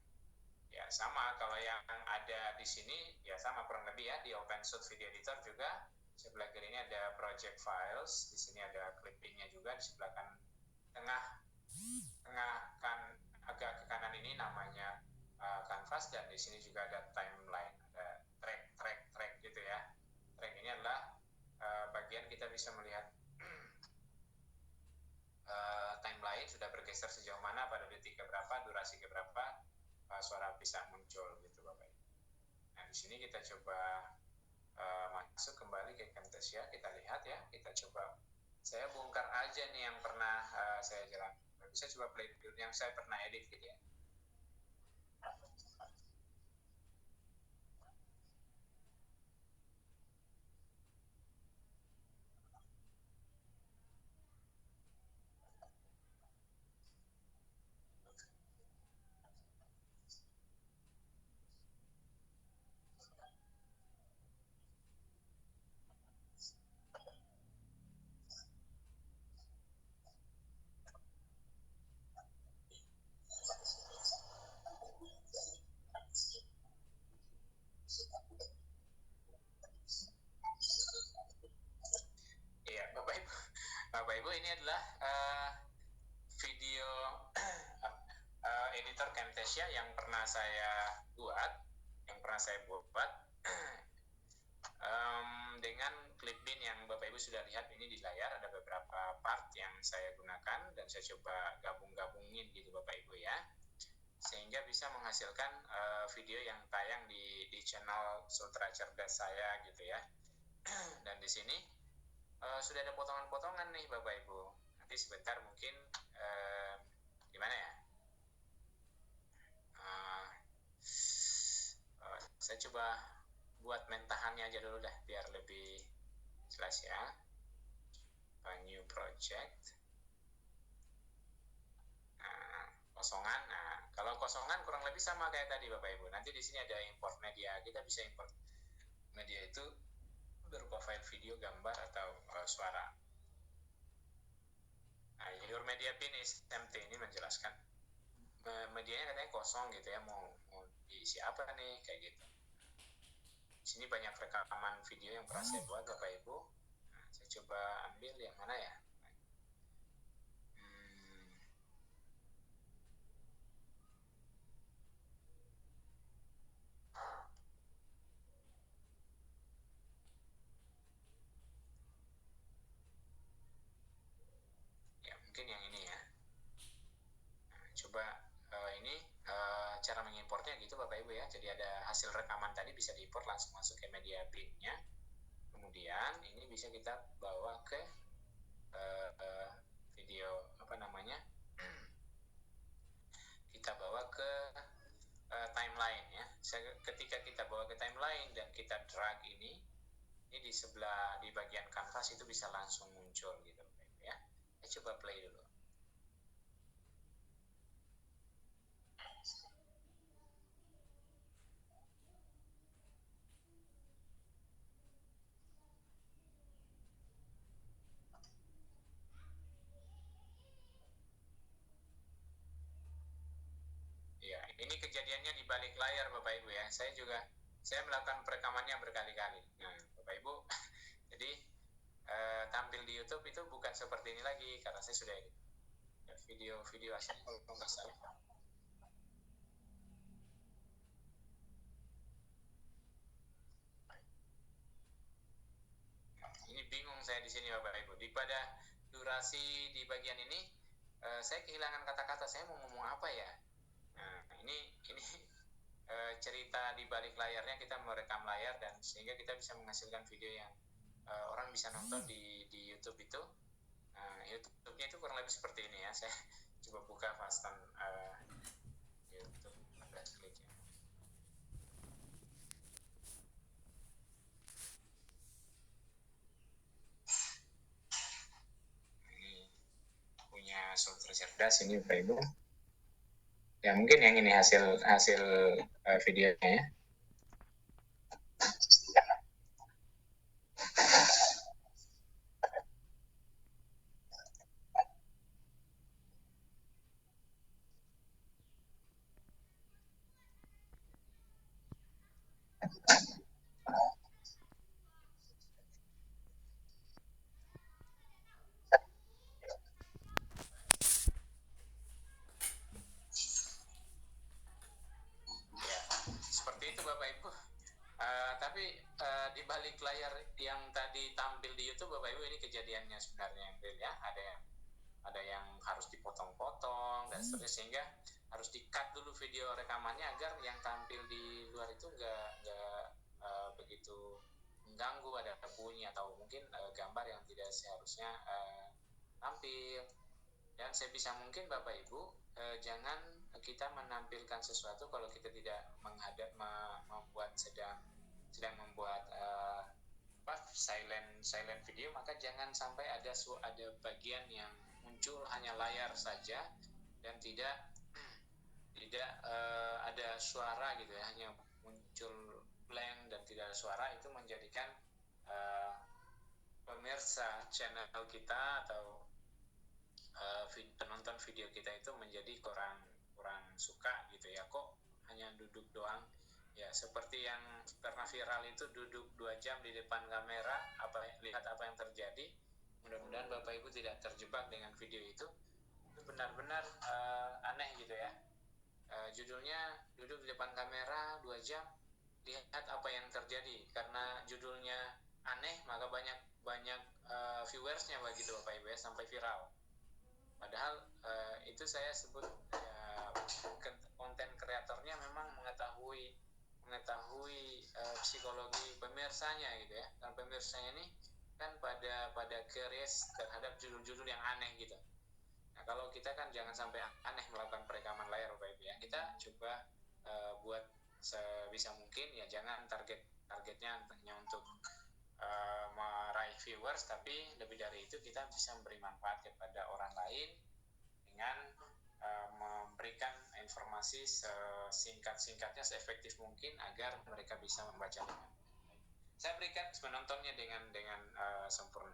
ya sama, kalau yang ada di sini ya sama kurang lebih ya, di OpenShot Video Editor juga sebelah kiri ini ada Project Files, di sini ada clippingnya juga, di sebelah tengah kan agak ke kanan ini namanya Canvas, dan di sini juga ada Timeline, ada track gitu ya. Track ini adalah bagian kita bisa melihat timeline sudah bergeser sejauh mana, pada detik keberapa, durasi keberapa, suara bisa muncul gitu Bapak Ibu. Nah di sini kita coba masuk kembali ke Camtasia, kita lihat ya, kita coba, saya bongkar aja nih yang pernah saya jalan. Bisa coba play dulu yang saya pernah edit gitu ya. Iya, Bapak Ibu ini adalah video editor Camtasia yang pernah saya buat, dengan Clipbeat yang Bapak Ibu sudah lihat ini di layar. Ada beberapa part yang saya gunakan dan saya coba gabung-gabungin gitu Bapak Ibu ya, sehingga bisa menghasilkan video yang tayang di channel Sultra Cerdas saya gitu ya. Dan di sini sudah ada potongan-potongan nih Bapak Ibu. Nanti sebentar mungkin gimana ya? Saya coba buat mentahannya aja dulu dah biar lebih jelas ya. New project. Nah, kosongan. Nah, kalau kosongan kurang lebih sama kayak tadi Bapak Ibu. Nanti di sini ada import media. Kita bisa import media itu berupa file video, gambar, atau suara. Nah, your media bin is empty, ini menjelaskan medianya katanya kosong gitu ya, mau diisi apa nih kayak gitu. Di sini banyak rekaman video yang pernah saya buat Bapak Ibu. Nah, saya coba ambil yang mana ya. Ya mungkin yang ini ya. Nah, coba ini cara mengimportnya gitu Bapak Ibu ya. Jadi ada hasil rekaman tadi bisa diimport langsung masuk ke media bin-nya. Kemudian ini bisa kita bawa ke video apa namanya? Kita bawa ke timeline ya. Ketika kita bawa ke timeline dan kita drag ini di sebelah di bagian kanvas itu bisa langsung muncul gitu ya. Saya coba play dulu. Ya, ini kejadiannya di balik layar Bapak Ibu ya. Saya melakukan perekamannya berkali-kali. Nah, Bapak Ibu, jadi tampil di YouTube itu bukan seperti ini lagi karena saya sudah edit. Video aslinya kalau nggak salah. Ini bingung saya di sini Bapak Ibu. Pada durasi di bagian ini saya kehilangan kata-kata, saya mau ngomong apa ya. Nah, ini cerita di balik layarnya, kita merekam layar dan sehingga kita bisa menghasilkan video yang orang bisa nonton di YouTube itu. YouTube-nya itu kurang lebih seperti ini ya. Saya coba buka Fastan YouTube, ada klik ya. Ini punya Sultra Cerdas ini Bapak Ibu. Ya mungkin yang ini hasil videonya ya. Seperti itu Bapak Ibu. Tapi di balik layar yang tadi tampil di YouTube Bapak Ibu, ini kejadiannya sebenarnya ya. Ada yang harus dipotong-potong dan seterusnya, sehingga harus di-cut dulu video rekamannya agar yang tampil di luar itu nggak begitu mengganggu, ada bunyi atau mungkin gambar yang tidak seharusnya tampil. Dan sebisa mungkin Bapak Ibu jangan kita menampilkan sesuatu kalau kita tidak sedang membuat silent video, maka jangan sampai ada bagian yang muncul hanya layar saja dan tidak ada suara gitu ya, hanya muncul blank dan tidak ada suara. Itu menjadikan pemirsa channel kita atau penonton video kita itu menjadi kurang suka gitu ya, kok hanya duduk doang ya, seperti yang pernah viral itu, duduk 2 jam di depan kamera, lihat apa yang terjadi. Mudah-mudahan Bapak Ibu tidak terjebak dengan video itu benar-benar aneh gitu ya. Judulnya duduk di depan kamera 2 jam, lihat apa yang terjadi. Karena judulnya aneh, maka banyak viewersnya begitu Bapak Ibu ya, sampai viral. Padahal itu saya sebut konten kreatornya memang mengetahui psikologi pemirsanya gitu ya. Dan pemirsanya ini kan pada curious terhadap judul-judul yang aneh gitu. Nah, kalau kita kan jangan sampai aneh melakukan perekaman layar Bapak Ibu ya. Kita coba buat sebisa mungkin ya, jangan targetnya hanya untuk meraih viewers, tapi lebih dari itu kita bisa memberi manfaat kepada orang lain dengan memberikan informasi sesingkat-singkatnya, seefektif mungkin agar mereka bisa membaca dengan baik. Saya berikan menontonnya dengan sempurna.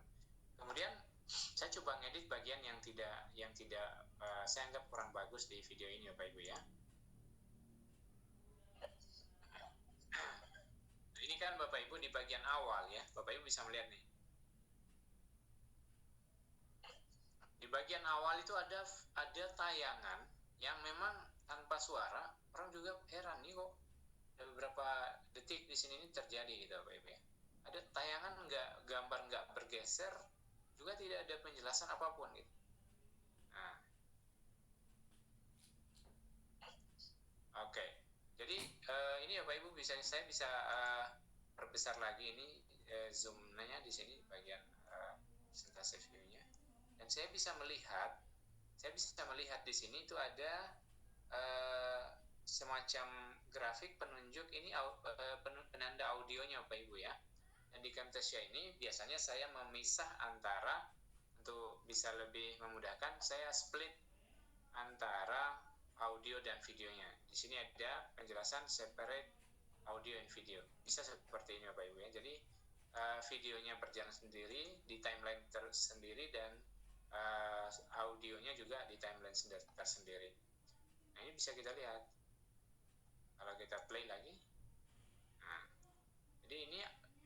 Kemudian saya coba ngedit bagian yang tidak saya anggap kurang bagus di video ini Bapak Ibu ya. Ini kan Bapak Ibu di bagian awal ya, Bapak Ibu bisa melihat nih. Di bagian awal itu ada tayangan yang memang tanpa suara. Orang juga heran nih, kok ada beberapa detik di sini ini terjadi gitu Bapak Ibu ya. Ada tayangan gambar nggak bergeser, juga tidak ada penjelasan apapun gitu. Nah, oke. Jadi ini Bapak Ibu saya bisa perbesar lagi ini zoom-nya di sini bagian presentasi view-nya. Dan saya bisa melihat di sini itu ada semacam grafik penunjuk ini penanda audionya Bapak Ibu ya. Dan di Camtasia ini biasanya saya memisah antara, untuk bisa lebih memudahkan, saya split antara audio dan videonya. Di sini ada penjelasan separate audio and video. Bisa seperti ini Bapak Ibu ya. Jadi videonya berjalan sendiri di timeline tersendiri dan audionya juga di timeline tersendiri. Nah, ini bisa kita lihat. Kalau kita play lagi. Nah, jadi ini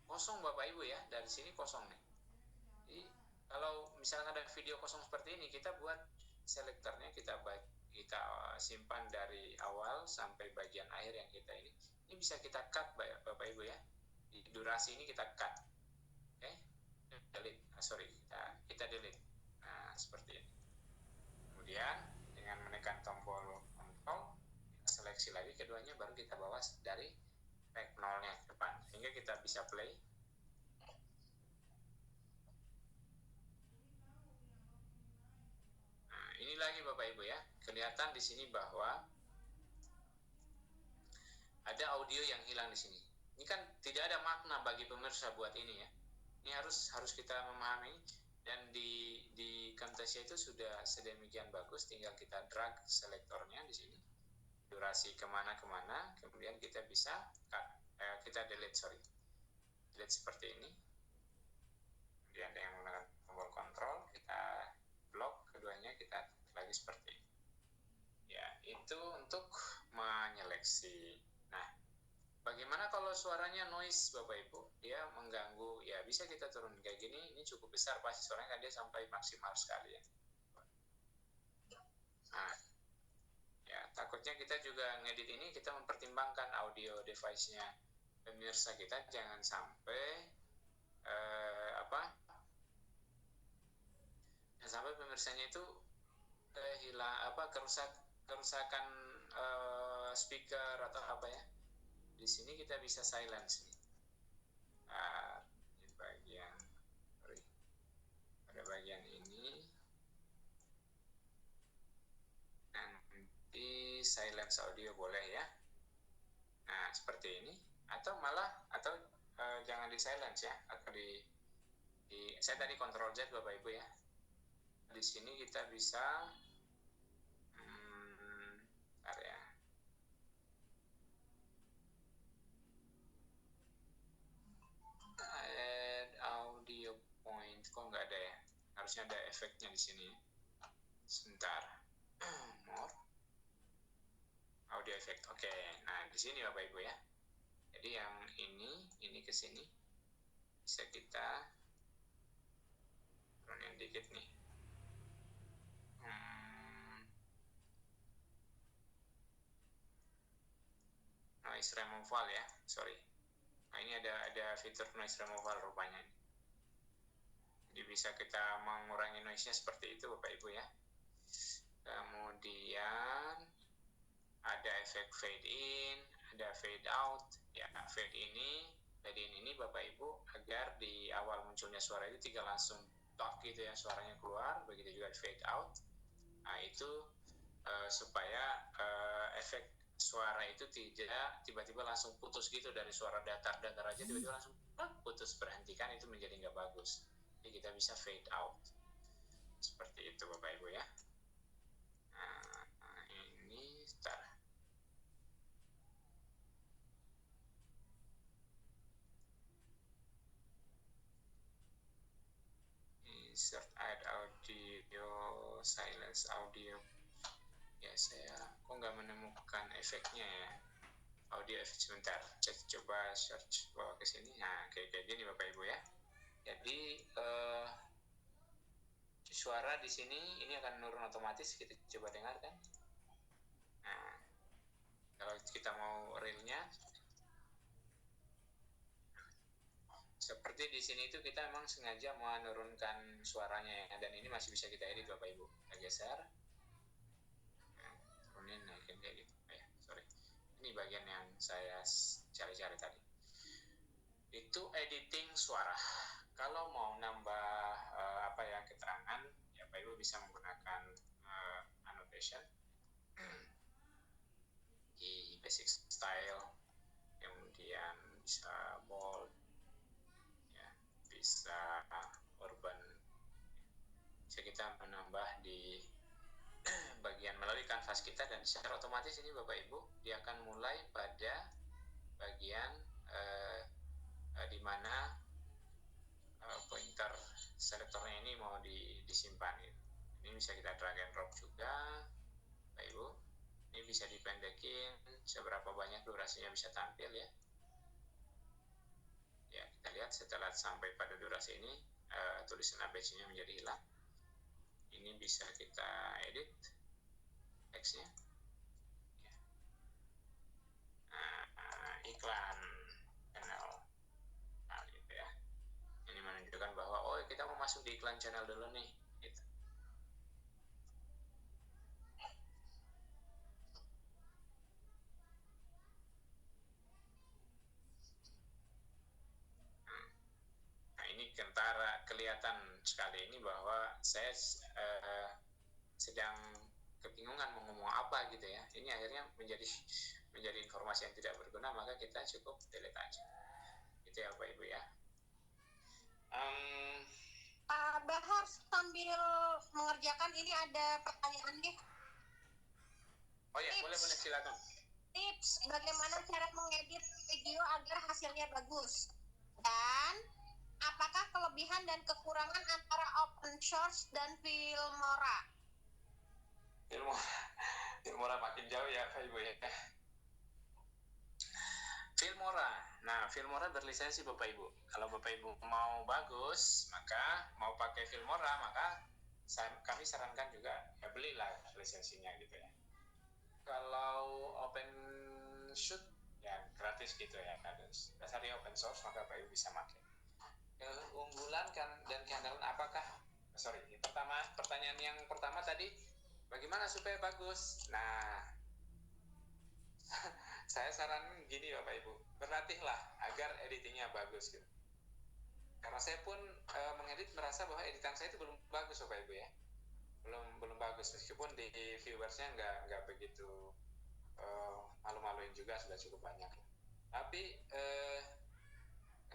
kosong Bapak Ibu ya. Dari sini kosong nih. Jadi kalau misalnya ada video kosong seperti ini, kita buat selektornya, kita simpan dari awal sampai bagian akhir yang kita ini bisa kita cut Bapak Ibu ya. Di durasi ini kita cut. Oke. Delete. Kita delete. Nah, seperti ini. kemudian dengan menekan tombol kontrol kita seleksi lagi keduanya, baru kita bawa dari track 0-nya ke depan sehingga kita bisa play. Nah, ini lagi Bapak Ibu ya, kelihatan di sini bahwa ada audio yang hilang di sini. Ini kan tidak ada makna bagi pemirsa buat ini ya. Ini harus kita memahami, dan di Camtasia itu sudah sedemikian bagus, tinggal kita drag selektornya di sini, durasi kemana-kemana, kemudian kita bisa kita delete seperti ini. Kemudian dengan menggunakan tombol kontrol kita blok keduanya, kita lagi seperti ini. Ya, itu untuk menyeleksi. Nah, bagaimana kalau suaranya noise Bapak Ibu? Dia mengganggu, ya bisa kita turun kayak gini. Ini cukup besar pasti suaranya, kan dia sampai maksimal sekali ya. Nah, ya takutnya kita juga ngedit ini, kita mempertimbangkan audio device-nya pemirsa kita, jangan sampai sampai pemirsanya itu hilang kerusakan speaker atau apa ya. Di sini kita bisa silence nih. Pada bagian ini nanti silence audio boleh ya. Nah, seperti ini, atau jangan di silence ya, atau saya tadi Ctrl Z Bapak Ibu ya. Di sini kita bisa add audio point, kok nggak ada ya? Harusnya ada efeknya di sini. Sebentar. More audio effect. Oke. Nah, di sini Bapak Ibu ya. Jadi yang ini ke sini bisa kita turunin dikit nih. Noise removal ya, sorry. Nah, ini ada fitur noise removal rupanya. Jadi bisa kita mengurangi noise-nya seperti itu Bapak Ibu ya. Kemudian ada efek fade in, ada fade out. Ya, fade in ini Bapak Ibu agar di awal munculnya suara itu tidak langsung tok gitu ya, suaranya keluar. Begitu juga fade out. Nah, itu supaya efek suara itu tidak tiba-tiba langsung putus gitu, dari suara datar-datar aja tiba-tiba langsung putus, berhentikan, itu menjadi nggak bagus. Jadi kita bisa fade out seperti itu Bapak Ibu ya. Nah, ini sebentar. Insert add audio, silence audio. Ya, saya kok nggak menemukan efeknya ya, audio efek. Sebentar, saya coba search bawa ke sini. Nah, kayak gini Bapak Ibu ya. Jadi suara di sini ini akan menurun otomatis. Kita coba dengarkan. Nah, kalau kita mau realnya seperti di sini itu kita memang sengaja menurunkan suaranya ya, dan ini masih bisa kita edit Bapak Ibu. Kita geser. Naikin kayak gitu ya, sorry, ini bagian yang saya cari-cari tadi, itu editing suara. Kalau mau nambah keterangan ya Pak Ibu bisa menggunakan annotation di basic style, kemudian bisa bold ya, bisa urban, bisa kita menambah di bagian melalui kanvas kita, dan secara otomatis ini Bapak Ibu dia akan mulai pada bagian di mana pointer selektornya ini mau disimpan gitu. Ini bisa kita drag and drop juga Bapak Ibu. Ini bisa dipendekin seberapa banyak durasinya bisa tampil ya. Ya, kita lihat setelah sampai pada durasi ini tulisan ABC-nya menjadi hilang. Ini bisa kita edit teksnya ya. Iklan channel, nah gitu ya. Ini menunjukkan bahwa kita mau masuk di iklan channel dulu nih gitu. ini kentara kelihatan sekali ini bahwa saya sedang kebingungan mau ngomong apa gitu ya. Ini akhirnya menjadi informasi yang tidak berguna, maka kita cukup delete aja. Itu ya Bapak Ibu ya. Pak Bahar sambil mengerjakan ini ada pertanyaan nih. Oh ya, boleh silakan. Tips bagaimana cara mengedit video agar hasilnya bagus, dan apakah kelebihan dan kekurangan antara open source dan Filmora? Filmora makin jauh ya Pak Ibu ya. Filmora. Nah, Filmora berlisensi Bapak Ibu. Kalau Bapak Ibu mau bagus, maka mau pakai Filmora, maka kami sarankan juga ya belilah lisensinya gitu ya. Kalau OpenShoot ya gratis gitu ya, dasarnya open source, maka Bapak Ibu bisa pakai. Keunggulan dan kehandalan apakah? Pertanyaan yang pertama tadi, bagaimana supaya bagus? Nah, saya saranin gini Bapak Ibu, berlatihlah agar editingnya bagus gitu. Karena saya pun mengedit merasa bahwa editan saya itu belum bagus Bapak Ibu ya. Belum bagus, meskipun di viewersnya nggak begitu malu-maluin juga, sudah cukup banyak. Tapi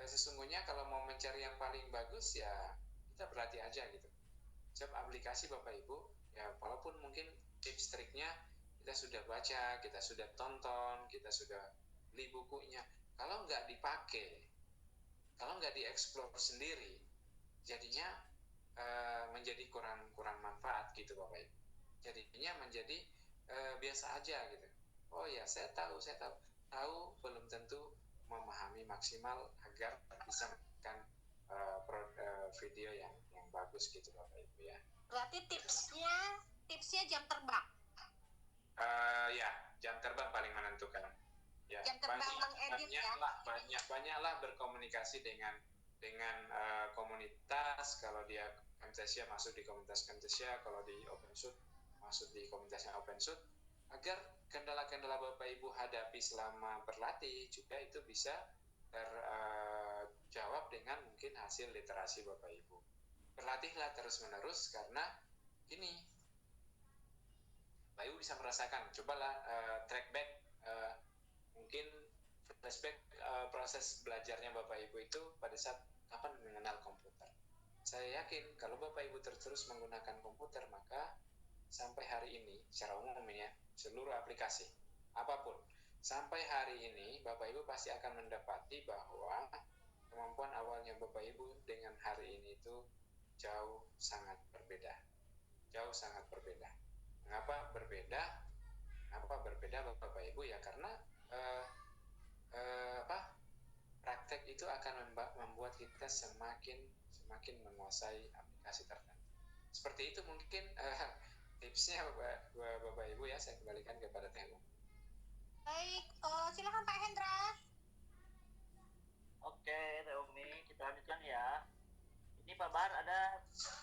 sesungguhnya kalau mau mencari yang paling bagus ya kita berlatih aja gitu. Setiap aplikasi Bapak Ibu ya, walaupun mungkin tips triknya kita sudah baca, kita sudah tonton, kita sudah beli bukunya, kalau nggak dipakai, kalau nggak dieksplor sendiri, jadinya menjadi kurang manfaat gitu Bapak Ibu. Jadinya menjadi biasa aja gitu. Oh ya, saya tahu belum tentu memahami maksimal agar bisa melakukan video yang bagus gitu Bapak Ibu ya. Berarti tipsnya jam terbang. Ya, jam terbang paling menentukan. Ya, jam terbang mengedit ya. Banyaklah berkomunikasi dengan komunitas. Kalau dia Camtasia, masuk di komunitas Camtasia. Kalau di OpenShoot, masuk di komunitasnya OpenShoot, agar kendala-kendala Bapak Ibu hadapi selama berlatih juga itu bisa terjawab dengan mungkin hasil literasi Bapak Ibu. Berlatihlah terus-menerus, karena ini Bapak Ibu bisa merasakan. Cobalah track back, mungkin flashback proses belajarnya Bapak Ibu itu pada saat kapan mengenal komputer. Saya yakin kalau Bapak Ibu terus menggunakan komputer, maka sampai hari ini secara umum ya, seluruh aplikasi apapun, sampai hari ini Bapak Ibu pasti akan mendapati bahwa kemampuan awalnya Bapak Ibu dengan hari ini itu jauh sangat berbeda. Mengapa berbeda Bapak Ibu ya? Karena praktek itu akan membuat kita semakin menguasai aplikasi tertentu. Seperti itu mungkin tipsnya Bapak Ibu ya. Saya kembalikan kepada Temu. Baik, silakan Pak Hendra. Oke, Teh Umi, kita lanjutkan ya. Ini Pak Bahar, ada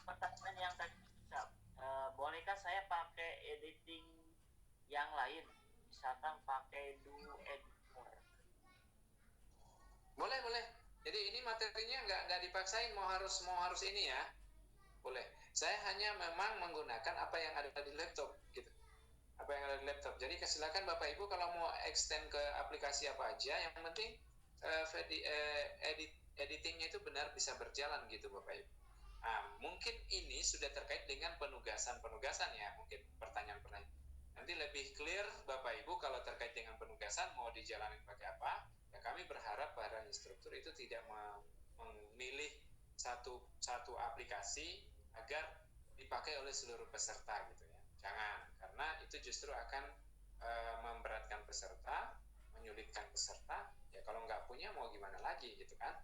pertanyaan yang tadi bolehkah saya pakai editing yang lain, misalkan pakai Editor? Boleh. Jadi ini materinya nggak dipaksain mau harus ini ya. Boleh. Saya hanya memang menggunakan apa yang ada di laptop gitu. Jadi silakan Bapak Ibu kalau mau extend ke aplikasi apa aja, yang penting editingnya itu benar bisa berjalan gitu Bapak Ibu. Nah, mungkin ini sudah terkait dengan penugasan ya, mungkin pertanyaan. Nanti lebih clear Bapak Ibu kalau terkait dengan penugasan mau dijalani pakai apa. Ya, kami berharap para instruktur itu tidak memilih satu aplikasi agar dipakai oleh seluruh peserta gitu ya. Jangan, karena itu justru akan memberatkan peserta, menyulitkan peserta. Ya kalau nggak punya mau gimana lagi gitu kan.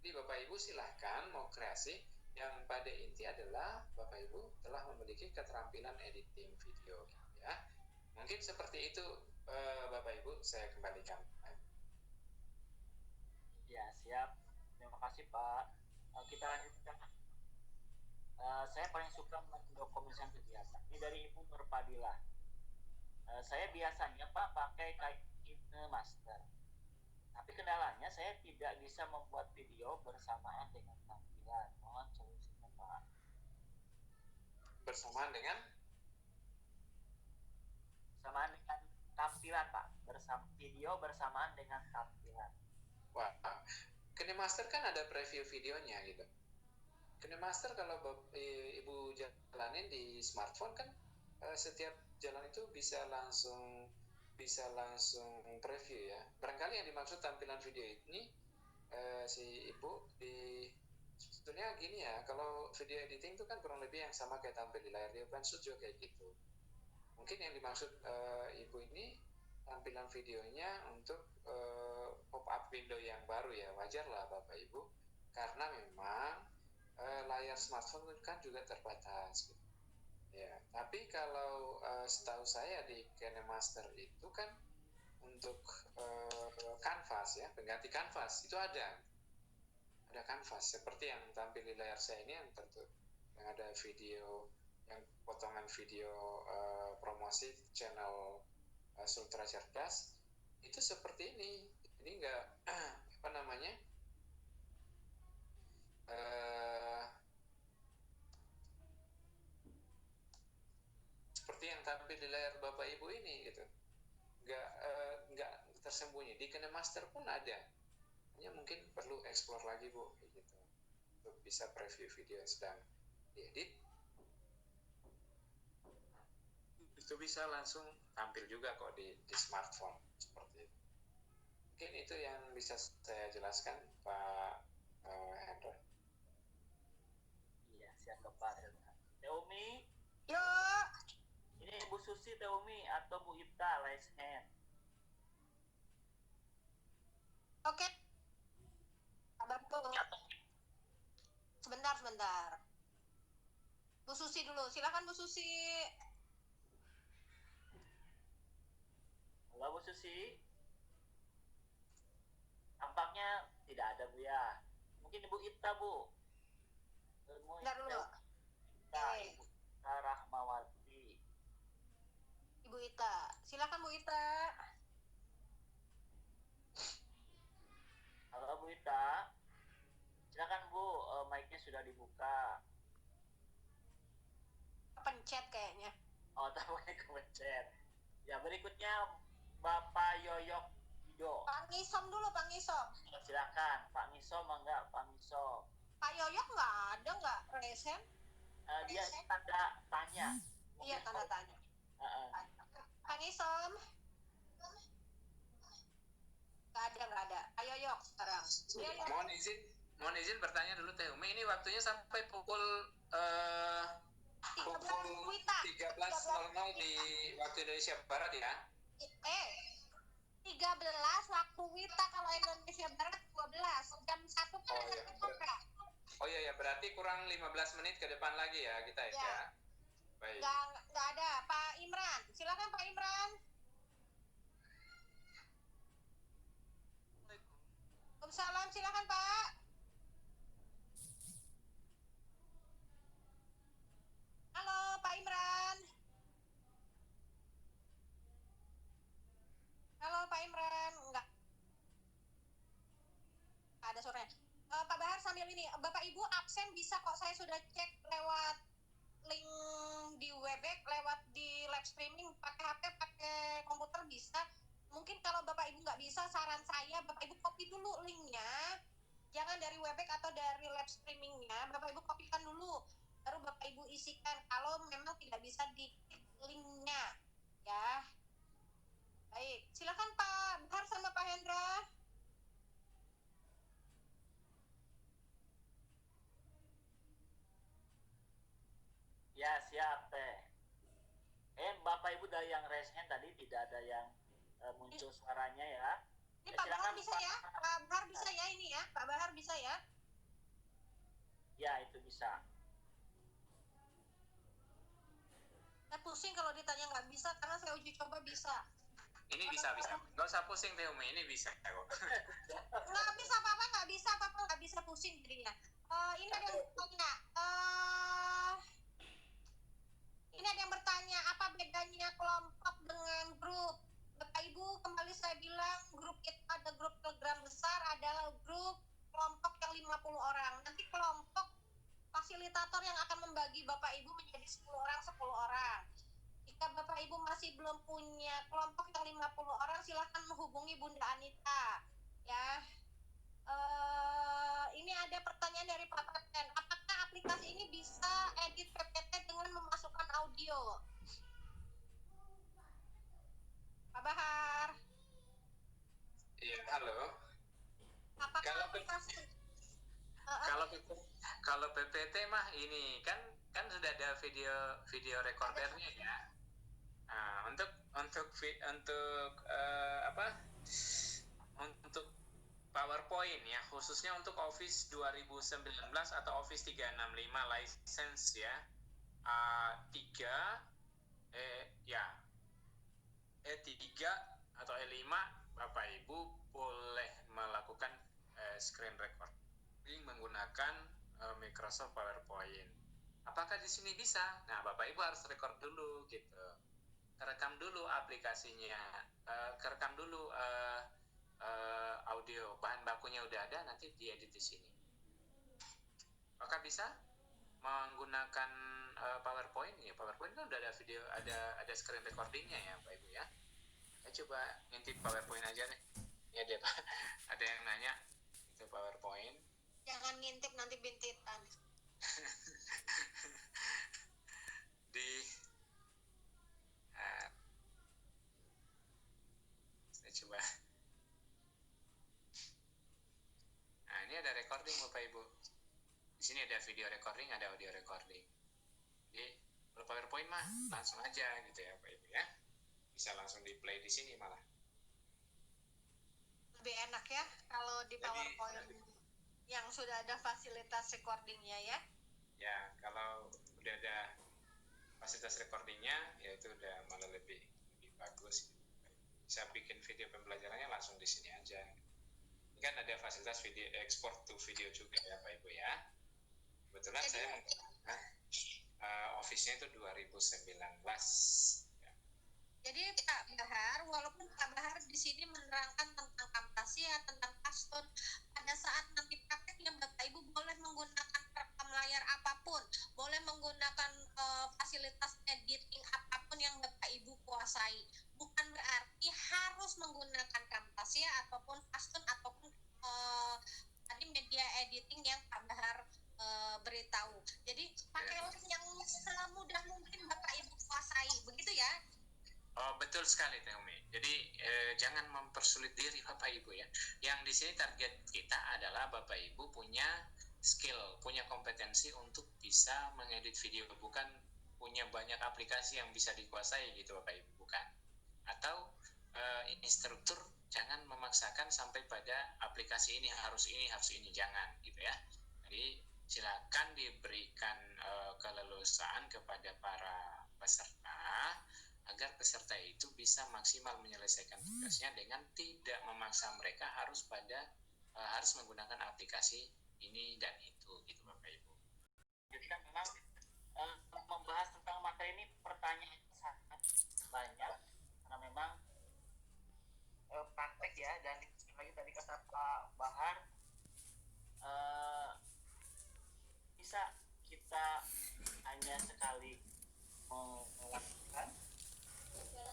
Jadi Bapak Ibu silahkan mau kreasi, yang pada inti adalah Bapak Ibu telah memiliki keterampilan editing video gitu ya. Mungkin seperti itu Bapak Ibu, saya kembalikan. Ya, siap. Terima kasih Pak. Kita lanjutkan. Saya paling suka mendokumentasikan kegiatan. Ini dari Ibu Nurfadilah. Saya biasanya Pak pakai KineMaster. Tapi kendalanya saya tidak bisa membuat video bersamaan dengan tampilan. Mohon solusinya, Pak. Bersamaan dengan tampilan, Pak. Video bersamaan dengan tampilan. wah, KineMaster kan ada preview videonya gitu. KineMaster kalau Ibu jalanin di smartphone kan setiap jalan itu bisa langsung preview ya. Barangkali yang dimaksud tampilan video ini si Ibu sebetulnya gini ya, kalau video editing itu kan kurang lebih yang sama kayak tampil di layar di OpenShoot juga kayak gitu. Mungkin yang dimaksud Ibu ini tampilan videonya untuk pop-up window yang baru ya, wajar lah Bapak Ibu, karena memang layar smartphone kan juga terbatas gitu. Ya, tapi kalau setahu saya di KineMaster itu kan untuk kanvas ya, pengganti kanvas itu ada kanvas seperti yang tampil di layar saya ini yang ada video, yang potongan video promosi channel Sultra Cerdas itu seperti ini. Ini enggak apa namanya? Seperti yang tampil di layar Bapak Ibu ini gitu. Enggak tersembunyi. Di KineMaster pun ada. Hanya mungkin perlu explore lagi Bu gitu. Untuk bisa preview video yang sedang diedit. Itu bisa langsung tampil juga kok di smartphone seperti itu. Mungkin itu yang bisa saya jelaskan Pak Hendra. Iya, siap Pak. Teumi, Yo, ini Bu Susi Teumi atau Bu Ipta raise hand. oke. Sabar dulu. Sebentar. Bu Susi dulu, silakan Bu Susi. Halo Bu Susi. Tampaknya tidak ada Bu ya. Mungkin Ibu Ita Bu. Bentar dulu. Ita, Ibu Ita Rahmawati. Ibu Ita, silakan Bu Ita. Halo Bu Ita. Silakan Bu, mic-nya sudah dibuka. Pencet kayaknya. Oh, tampaknya kepencet. Ya, berikutnya Bapak Yoyok Wido. Pak Ngisom dulu, Pak Ngisom. Silakan, Pak Ngisom enggak, Pak Ngisom. Pak Yoyok nggak resen? Dia tanda tanya. Iya, tanda tanya. Pak Ngisom. Nggak ada. Pak Yoyok sekarang. Yoyok. Mohon izin bertanya dulu Teh Umi, ini waktunya sampai pukul 13.00 di waktu Indonesia Barat ya. 13 waktu Wita, kalau Indonesia Barat 12. Jam 1 kan ada program. Oh iya ya, berarti kurang 15 menit ke depan lagi ya kita ya. Baik. Nggak ada. Pak Imran, silakan Pak Imran. Waalaikumsalam, silakan Pak. Halo Pak Imran. Halo Pak Imran. Enggak ada suaranya. Pak Bahar sambil ini, Bapak Ibu absen bisa kok, saya sudah cek lewat link di Webex, lewat di live streaming, pakai HP, pakai komputer bisa. Mungkin kalau Bapak Ibu nggak bisa, saran saya Bapak Ibu copy dulu linknya, jangan dari Webex atau dari live streamingnya, Bapak Ibu copykan dulu, baru Bapak Ibu isikan kalau memang tidak bisa di linknya ya. Baik, silakan Pak Bahar sama Pak Hendra. Ya, siap Teh. Bapak Ibu dari yang raise hand tadi tidak ada yang muncul suaranya ya. Ini Pak Bahar bisa ya? Pak Bahar bisa ya ini ya? Pak Bahar bisa ya? Ya, itu bisa. Saya pusing kalau ditanya nggak bisa, karena saya uji coba bisa. Ini bisa. Nggak usah pusing Teh Umi, ini bisa kok. Nggak bisa apa-apa, nggak bisa pusing jadinya. Ini ada yang bertanya. Ini ada yang bertanya, apa bedanya kelompok dengan grup? Bapak Ibu, kembali saya bilang, grup itu ada grup Telegram masih belum punya kelompok yang 50 orang, silahkan menghubungi Bunda Anita. Ya. Ini ada pertanyaan dari Pak Peten. Apakah aplikasi ini bisa edit PPT dengan memasukkan audio? Pak Bahar. Iya, halo. Apakah Kalau aplikasi kalau PPT mah ini kan sudah ada video recordernya ya. Nah, untuk untuk PowerPoint ya, khususnya untuk Office 2019 atau Office 365 license ya. A3 E3 atau E5, Bapak Ibu boleh melakukan screen recording menggunakan Microsoft PowerPoint. Apakah di sini bisa? Nah, Bapak Ibu harus record dulu gitu. Kerekam dulu aplikasinya, kerekam dulu audio, bahan bakunya udah ada, nanti diedit di sini. Apakah bisa menggunakan PowerPoint? Ya, PowerPoint kan udah ada video, ada screen recordingnya ya, Pak Ibu ya. Saya coba ngintip PowerPoint aja nih. Ya deh Pak, ada yang nanya itu PowerPoint. Jangan ngintip, nanti bintitan. Saya coba. Nah, ini ada recording Bapak Ibu. Di sini ada video recording, ada audio recording. Jadi kalau PowerPoint mah langsung aja gitu ya Pak Ibu ya. Bisa langsung di play di sini malah. Lebih enak ya kalau di PowerPoint yang sudah ada fasilitas recordingnya ya. Ya, kalau udah ada fasilitas recordingnya, ya itu udah malah lebih bagus. Bisa bikin video pembelajarannya langsung di sini aja. Ini kan ada fasilitas video export to video juga ya Pak Ibu ya. Kebetulan saya menggunakan Office-nya itu 2019. Ya. Jadi Pak Bahar, walaupun Pak Bahar di sini menerangkan tentang Camtasia, tentang Pastone, pada saat nanti prakteknya Bapak Ibu boleh menggunakan rekam layar apapun, boleh menggunakan fasilitas editing apapun yang Bapak Ibu kuasai. Bukan berarti harus menggunakan Camtasia ataupun Pastone ataupun tadi media editing yang Pak Bahar beritahu. Jadi pakailah yang semudah mungkin Bapak Ibu kuasai, begitu ya? Oh, betul sekali Teh Umi. Jadi jangan mempersulit diri Bapak Ibu ya. Yang di sini target kita adalah Bapak Ibu punya skill, punya kompetensi untuk bisa mengedit video, bukan punya banyak aplikasi yang bisa dikuasai gitu Bapak Ibu, bukan. Atau instruktur jangan memaksakan sampai pada aplikasi ini harus ini, jangan gitu ya. Jadi silakan diberikan keleluasaan kepada para peserta agar peserta itu bisa maksimal menyelesaikan tugasnya dengan tidak memaksa mereka harus menggunakan aplikasi ini dan itu gitu Bapak Ibu. Jadi kan memang membahas tentang materi ini pertanyaan sangat banyak karena memang praktek ya, dan lagi tadi kata Pak Bahar bisa kita hanya sekali melakukan.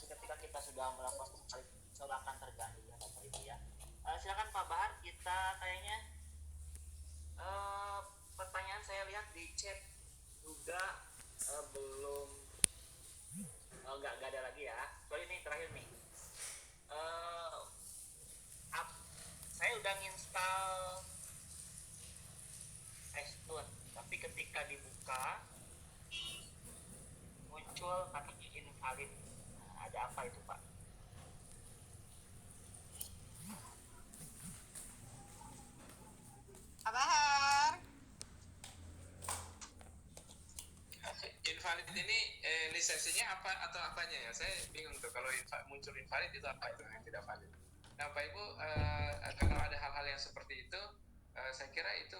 Ketika kita sudah melakukan sekali, akan terganggu ya Bapak Ibu ya. Silakan Pak Bahar, kita kayaknya pertanyaan saya lihat di chat juga belum nggak ada lagi ya. Soalnya ini terakhir nih. Saya udah nginstal Pastone, tapi ketika dibuka muncul katanya invalid. Nah, ada apa itu Pak? Pak Bahar. Invalid ini lisensinya apa atau apanya ya? Saya bingung tuh kalau muncul invalid itu apa itu yang tidak valid. Nah Bapak Ibu, kalau ada hal-hal yang seperti itu, saya kira itu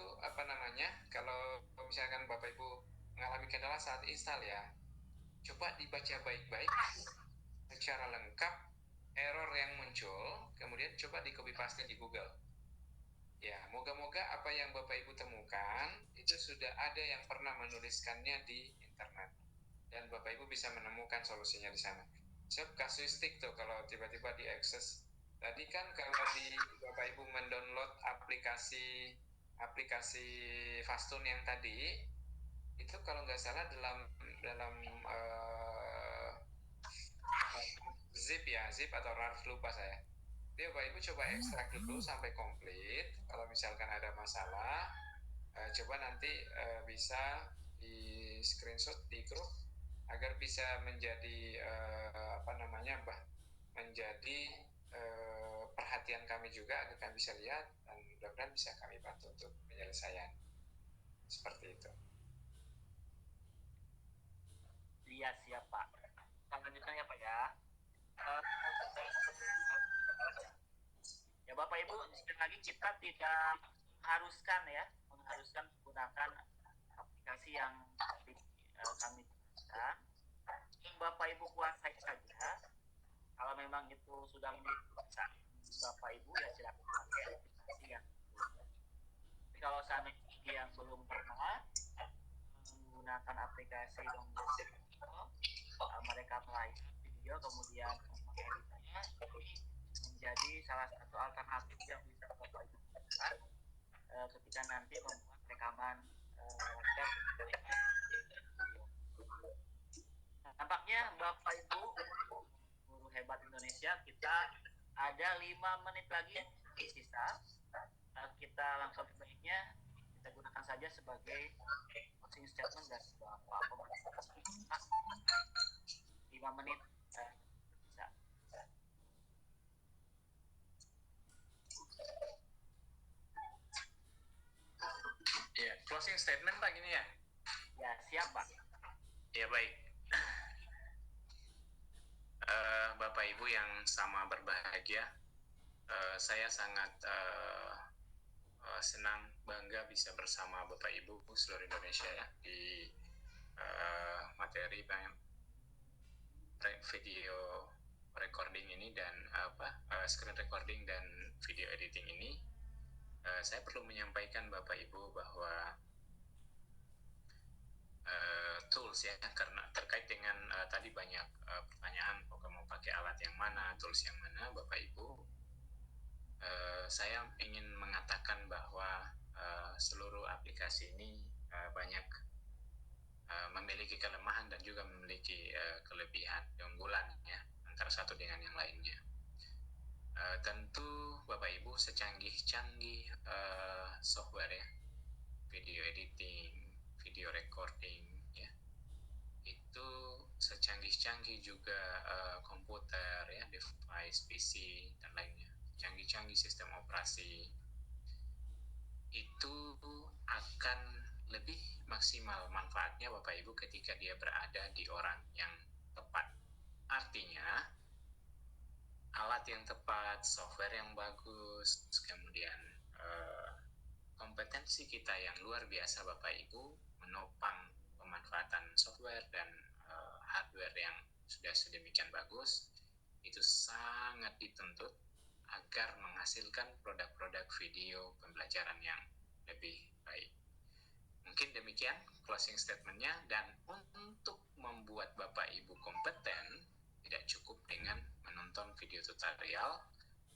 kalau misalkan Bapak Ibu mengalami kendala saat install ya, coba dibaca baik-baik secara lengkap error yang muncul, kemudian coba di copy paste di Google. Ya, moga-moga apa yang Bapak Ibu temukan itu sudah ada yang pernah menuliskannya di internet dan Bapak Ibu bisa menemukan solusinya di sana. kasuistik tuh kalau tiba-tiba diakses. Tadi kan kalau di Bapak Ibu mendownload aplikasi Fastun yang tadi, itu kalau nggak salah dalam zip ya, zip atau RAR, lupa saya. Jadi Bapak Ibu coba ekstrak dulu sampai komplit. Kalau misalkan ada masalah, coba nanti bisa di screenshot di grup agar bisa menjadi menjadi perhatian kami juga, agar kami bisa lihat dan mudah-mudahan bisa kami bantu untuk penyelesaian seperti itu. Iya, siap Pak. Kita lanjutkan ya Pak ya. Ya Bapak Ibu, sekali lagi kita tidak mengharuskan menggunakan aplikasi yang kami gunakan. Yang Bapak Ibu kuasai saja. Kalau memang itu sudah menjadi Bapak Ibu, ya silakan pakai aplikasi yang. Tapi kalau seandainya yang belum pernah menggunakan aplikasi yang mereka melihat video kemudian mengeditnya, menjadi salah satu alternatif yang bisa Bapak Ibu gunakan ketika nanti membuat rekaman web. Nampaknya Bapak Ibu guru hebat Indonesia, kita ada 5 menit lagi sisa. Kita langsung sebaiknya kita gunakan saja sebagai closing statement dari Bapak Pembicara. 5 menit bisa. Ya, closing statement Pak gini ya? Ya, siap Pak. Ya baik. Bapak Ibu yang sama berbahagia, saya sangat senang, bangga bisa bersama Bapak Ibu seluruh Indonesia ya di materi video recording ini dan screen recording dan video editing ini. Saya perlu menyampaikan Bapak Ibu bahwa tools ya, karena terkait dengan tadi banyak pertanyaan, mau pakai alat yang mana, tools yang mana, Bapak Ibu, saya ingin mengatakan bahwa seluruh aplikasi ini banyak memiliki kelemahan dan juga memiliki kelebihan, keunggulan ya, antara satu dengan yang lainnya. Tentu Bapak Ibu secanggih-canggih software ya, video editing, video recording ya, itu secanggih-canggih juga komputer ya, device PC dan lainnya, canggih-canggih sistem operasi, itu akan lebih maksimal manfaatnya Bapak Ibu ketika dia berada di orang yang tepat. Artinya alat yang tepat, software yang bagus, kemudian kompetensi kita yang luar biasa Bapak Ibu menopang pemanfaatan software dan hardware yang sudah sedemikian bagus, itu sangat dituntut agar menghasilkan produk-produk video pembelajaran yang lebih baik. Mungkin demikian closing statement-nya, dan untuk membuat Bapak Ibu kompeten tidak cukup dengan menonton video tutorial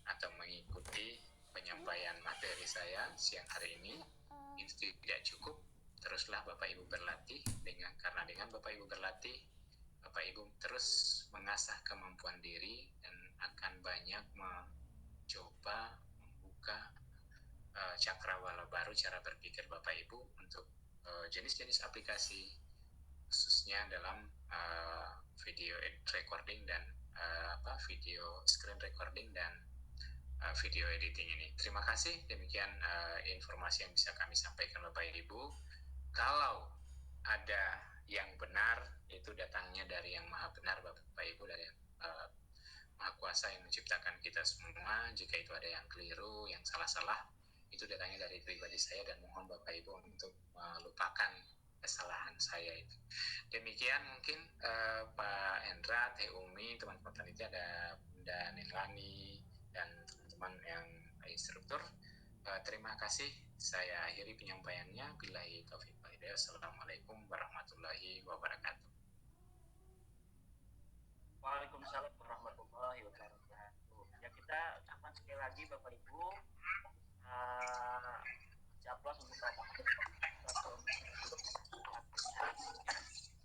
atau mengikuti penyampaian materi saya siang hari ini. Itu tidak cukup. Teruslah Bapak Ibu berlatih, karena dengan Bapak Ibu berlatih, Bapak Ibu terus mengasah kemampuan diri dan akan banyak mencoba membuka cakrawala baru cara berpikir Bapak Ibu untuk jenis-jenis aplikasi, khususnya dalam video recording dan video screen recording dan video editing ini. Terima kasih, demikian informasi yang bisa kami sampaikan Bapak Ibu. Kalau ada yang benar, itu datangnya dari yang maha benar Bapak Ibu, dari Maha Kuasa yang menciptakan kita semua. Jika itu ada yang keliru, yang salah-salah, itu datangnya dari pribadi saya, dan mohon Bapak Ibu untuk melupakan kesalahan saya itu. Demikian mungkin Pak Hendra, Teh Umi, teman-teman panitia, ada Bunda Nenlani dan teman-teman yang instruktur. Terima kasih. Saya akhiri penyampaiannya. Billahi taufiq wal hidayah. Assalamualaikum warahmatullahi wabarakatuh. Waalaikumsalam warahmatullahi wabarakatuh. Ya kita ucapkan sekali lagi Bapak Ibu, aplaus untuk Bapak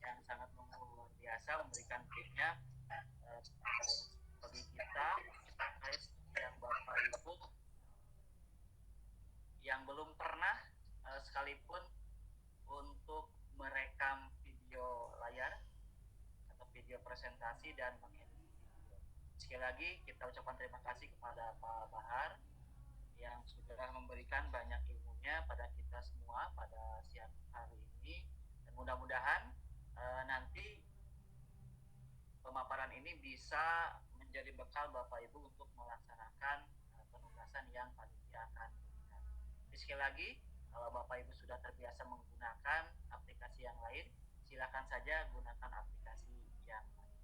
yang sangat luar biasa memberikan tipsnya bagi kita yang Bapak Ibu yang belum pernah sekalipun untuk merekam video layar atau video presentasi dan mengedit video. Sekali lagi kita ucapkan terima kasih kepada Pak Bahar yang sudah memberikan banyak ilmunya pada kita semua pada siang hari ini, dan mudah-mudahan nanti pemaparan ini bisa menjadi bekal Bapak Ibu untuk melaksanakan penugasan yang panitia akan berikan. Sekali lagi, kalau Bapak Ibu sudah terbiasa menggunakan aplikasi yang lain, silakan saja gunakan aplikasi yang lain.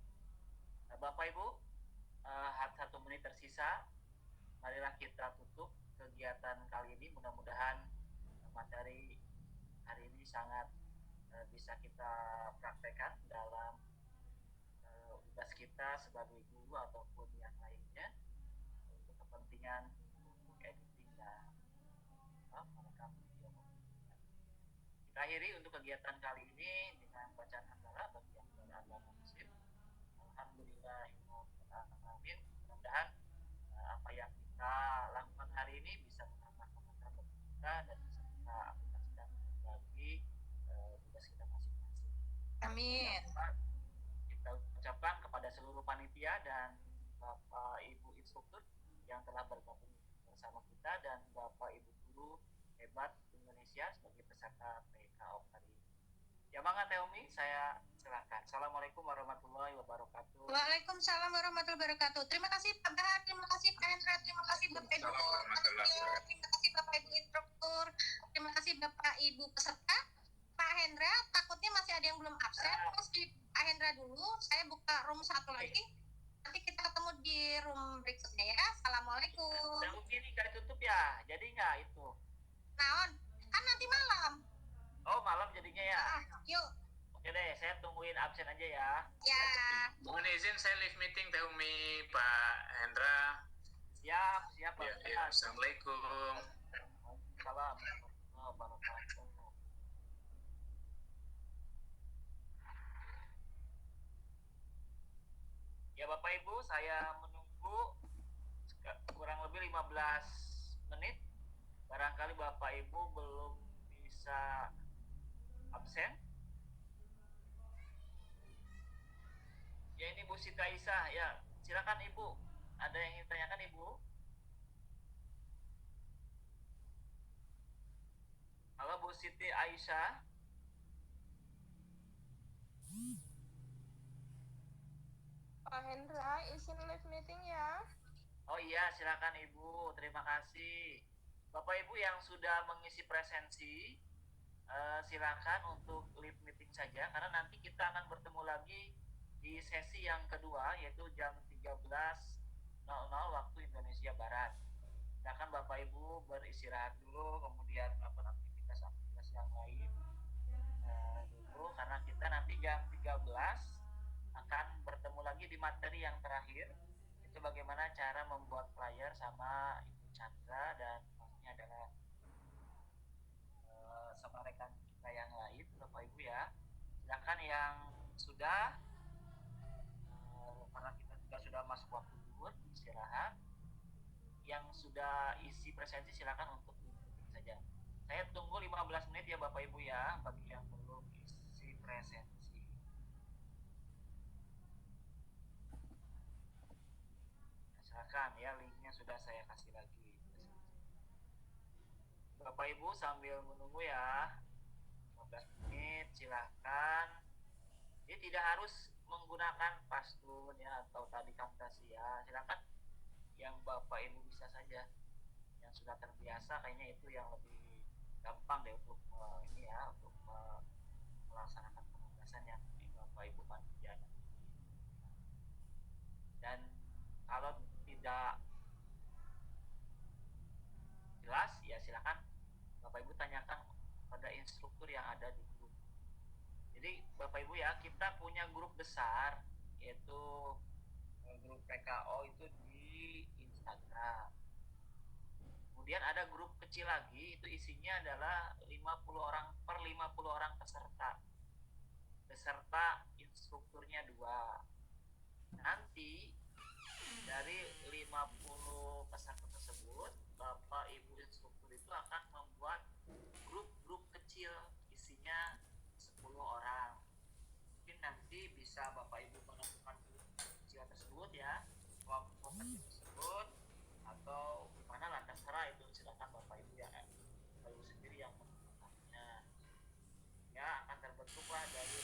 Bapak Ibu, 1 menit tersisa, marilah kita tutup kegiatan kali ini. Mudah-mudahan materi hari ini sangat bisa kita praktekkan dalam tugas kita sebagai guru ataupun yang lainnya untuk kepentingan editing dan merekam video. Kita akhiri untuk kegiatan kali ini dengan bacaan hafalah bagi yang beragama Muslim. Alhamdulillahirobbilalamin. Mudah-mudahan apa yang kita lakukan hari ini bisa menambah pengetahuan bagi kita dan bisa kita aplikasikan bagi tugas kita masing-masing. Amin. Kita ucapkan kepada seluruh panitia dan Bapak Ibu instruktur yang telah bergabung bersama kita dan Bapak Ibu guru hebat Indonesia sebagai peserta PKO hari ini. Ya Mangga Teomi, saya silakan. Assalamualaikum warahmatullahi wabarakatuh. Waalaikumsalam warahmatullahi wabarakatuh. Terima kasih Pak Bahar, terima kasih Pak Hendra, terima kasih Bapak Ibu, terima kasih Bapak Ibu instruktur, terima kasih Bapak Ibu peserta. Pak Hendra, takutnya masih ada yang belum absen. Terus di Pak Hendra dulu, saya buka room 1 lagi. Nanti kita ketemu di room berikutnya ya. Assalamualaikum. Yang begini gak ditutup ya, jadi nggak itu? Naon, kan nanti malam. Oh malam jadinya ya. Yuk. Oke deh, saya tungguin absen aja ya. Ya. Mohon izin saya live meeting Teh Umi, Pak Hendra. Siap Pak. Ya, Assalamualaikum. Salam warahmatullahi wabarakatuh. Ya Bapak Ibu, saya menunggu kurang lebih 15 menit. Barangkali Bapak Ibu belum bisa absen. Ya ini Bu Siti Aisyah, ya silakan Ibu. Ada yang ingin tanyakan Ibu? Halo Bu Siti Aisyah. Pak Hendra, izin live meeting ya. Oh iya, silakan Ibu. Terima kasih. Bapak Ibu yang sudah mengisi presensi, silakan untuk live meeting saja karena nanti kita akan bertemu lagi di sesi yang kedua yaitu jam 13.00 waktu Indonesia Barat. Silakan Bapak Ibu beristirahat dulu, kemudian melakukan aktivitas yang lain dulu karena kita nanti jam 13 akan bertemu lagi di materi yang terakhir, itu bagaimana cara membuat flyer sama Ibu Chandra dan maksudnya adalah sama rekan kita yang lain Bapak Ibu ya. Silakan yang sudah karena kita juga sudah masuk waktu zuhur istirahat. Yang sudah isi presensi silakan untuk ikuti saja. Saya tunggu 15 menit ya Bapak Ibu ya bagi yang belum isi presensi. Silakan ya, linknya sudah saya kasih lagi. Bapak Ibu sambil menunggu ya 15 menit silahkan. Ini tidak harus menggunakan Pastun ya atau tadi Camtasia, silakan yang Bapak Ibu bisa saja yang sudah terbiasa, kayaknya itu yang lebih gampang deh untuk ini ya untuk melaksanakan penugasan yang Bapak Ibu panitia. Dan kalau tidak jelas ya silakan Bapak Ibu tanyakan pada instruktur yang ada di grup. Jadi Bapak Ibu ya, kita punya grup besar yaitu grup PKO itu di Instagram. Kemudian ada grup kecil lagi, itu isinya adalah 50 orang per 50 orang peserta. Beserta instrukturnya 2. Nanti dari 50 peserta tersebut, Bapak Ibu instruktur itu akan membuat grup-grup kecil isinya 10 orang. Mungkin nanti bisa Bapak Ibu menentukan grup kecil tersebut ya, kelompok kecil tersebut, atau gimana lah, terserah itu, silakan Bapak Ibu ya, Bapak Ibu sendiri yang menentukannya. Ya, akan terbentuklah dari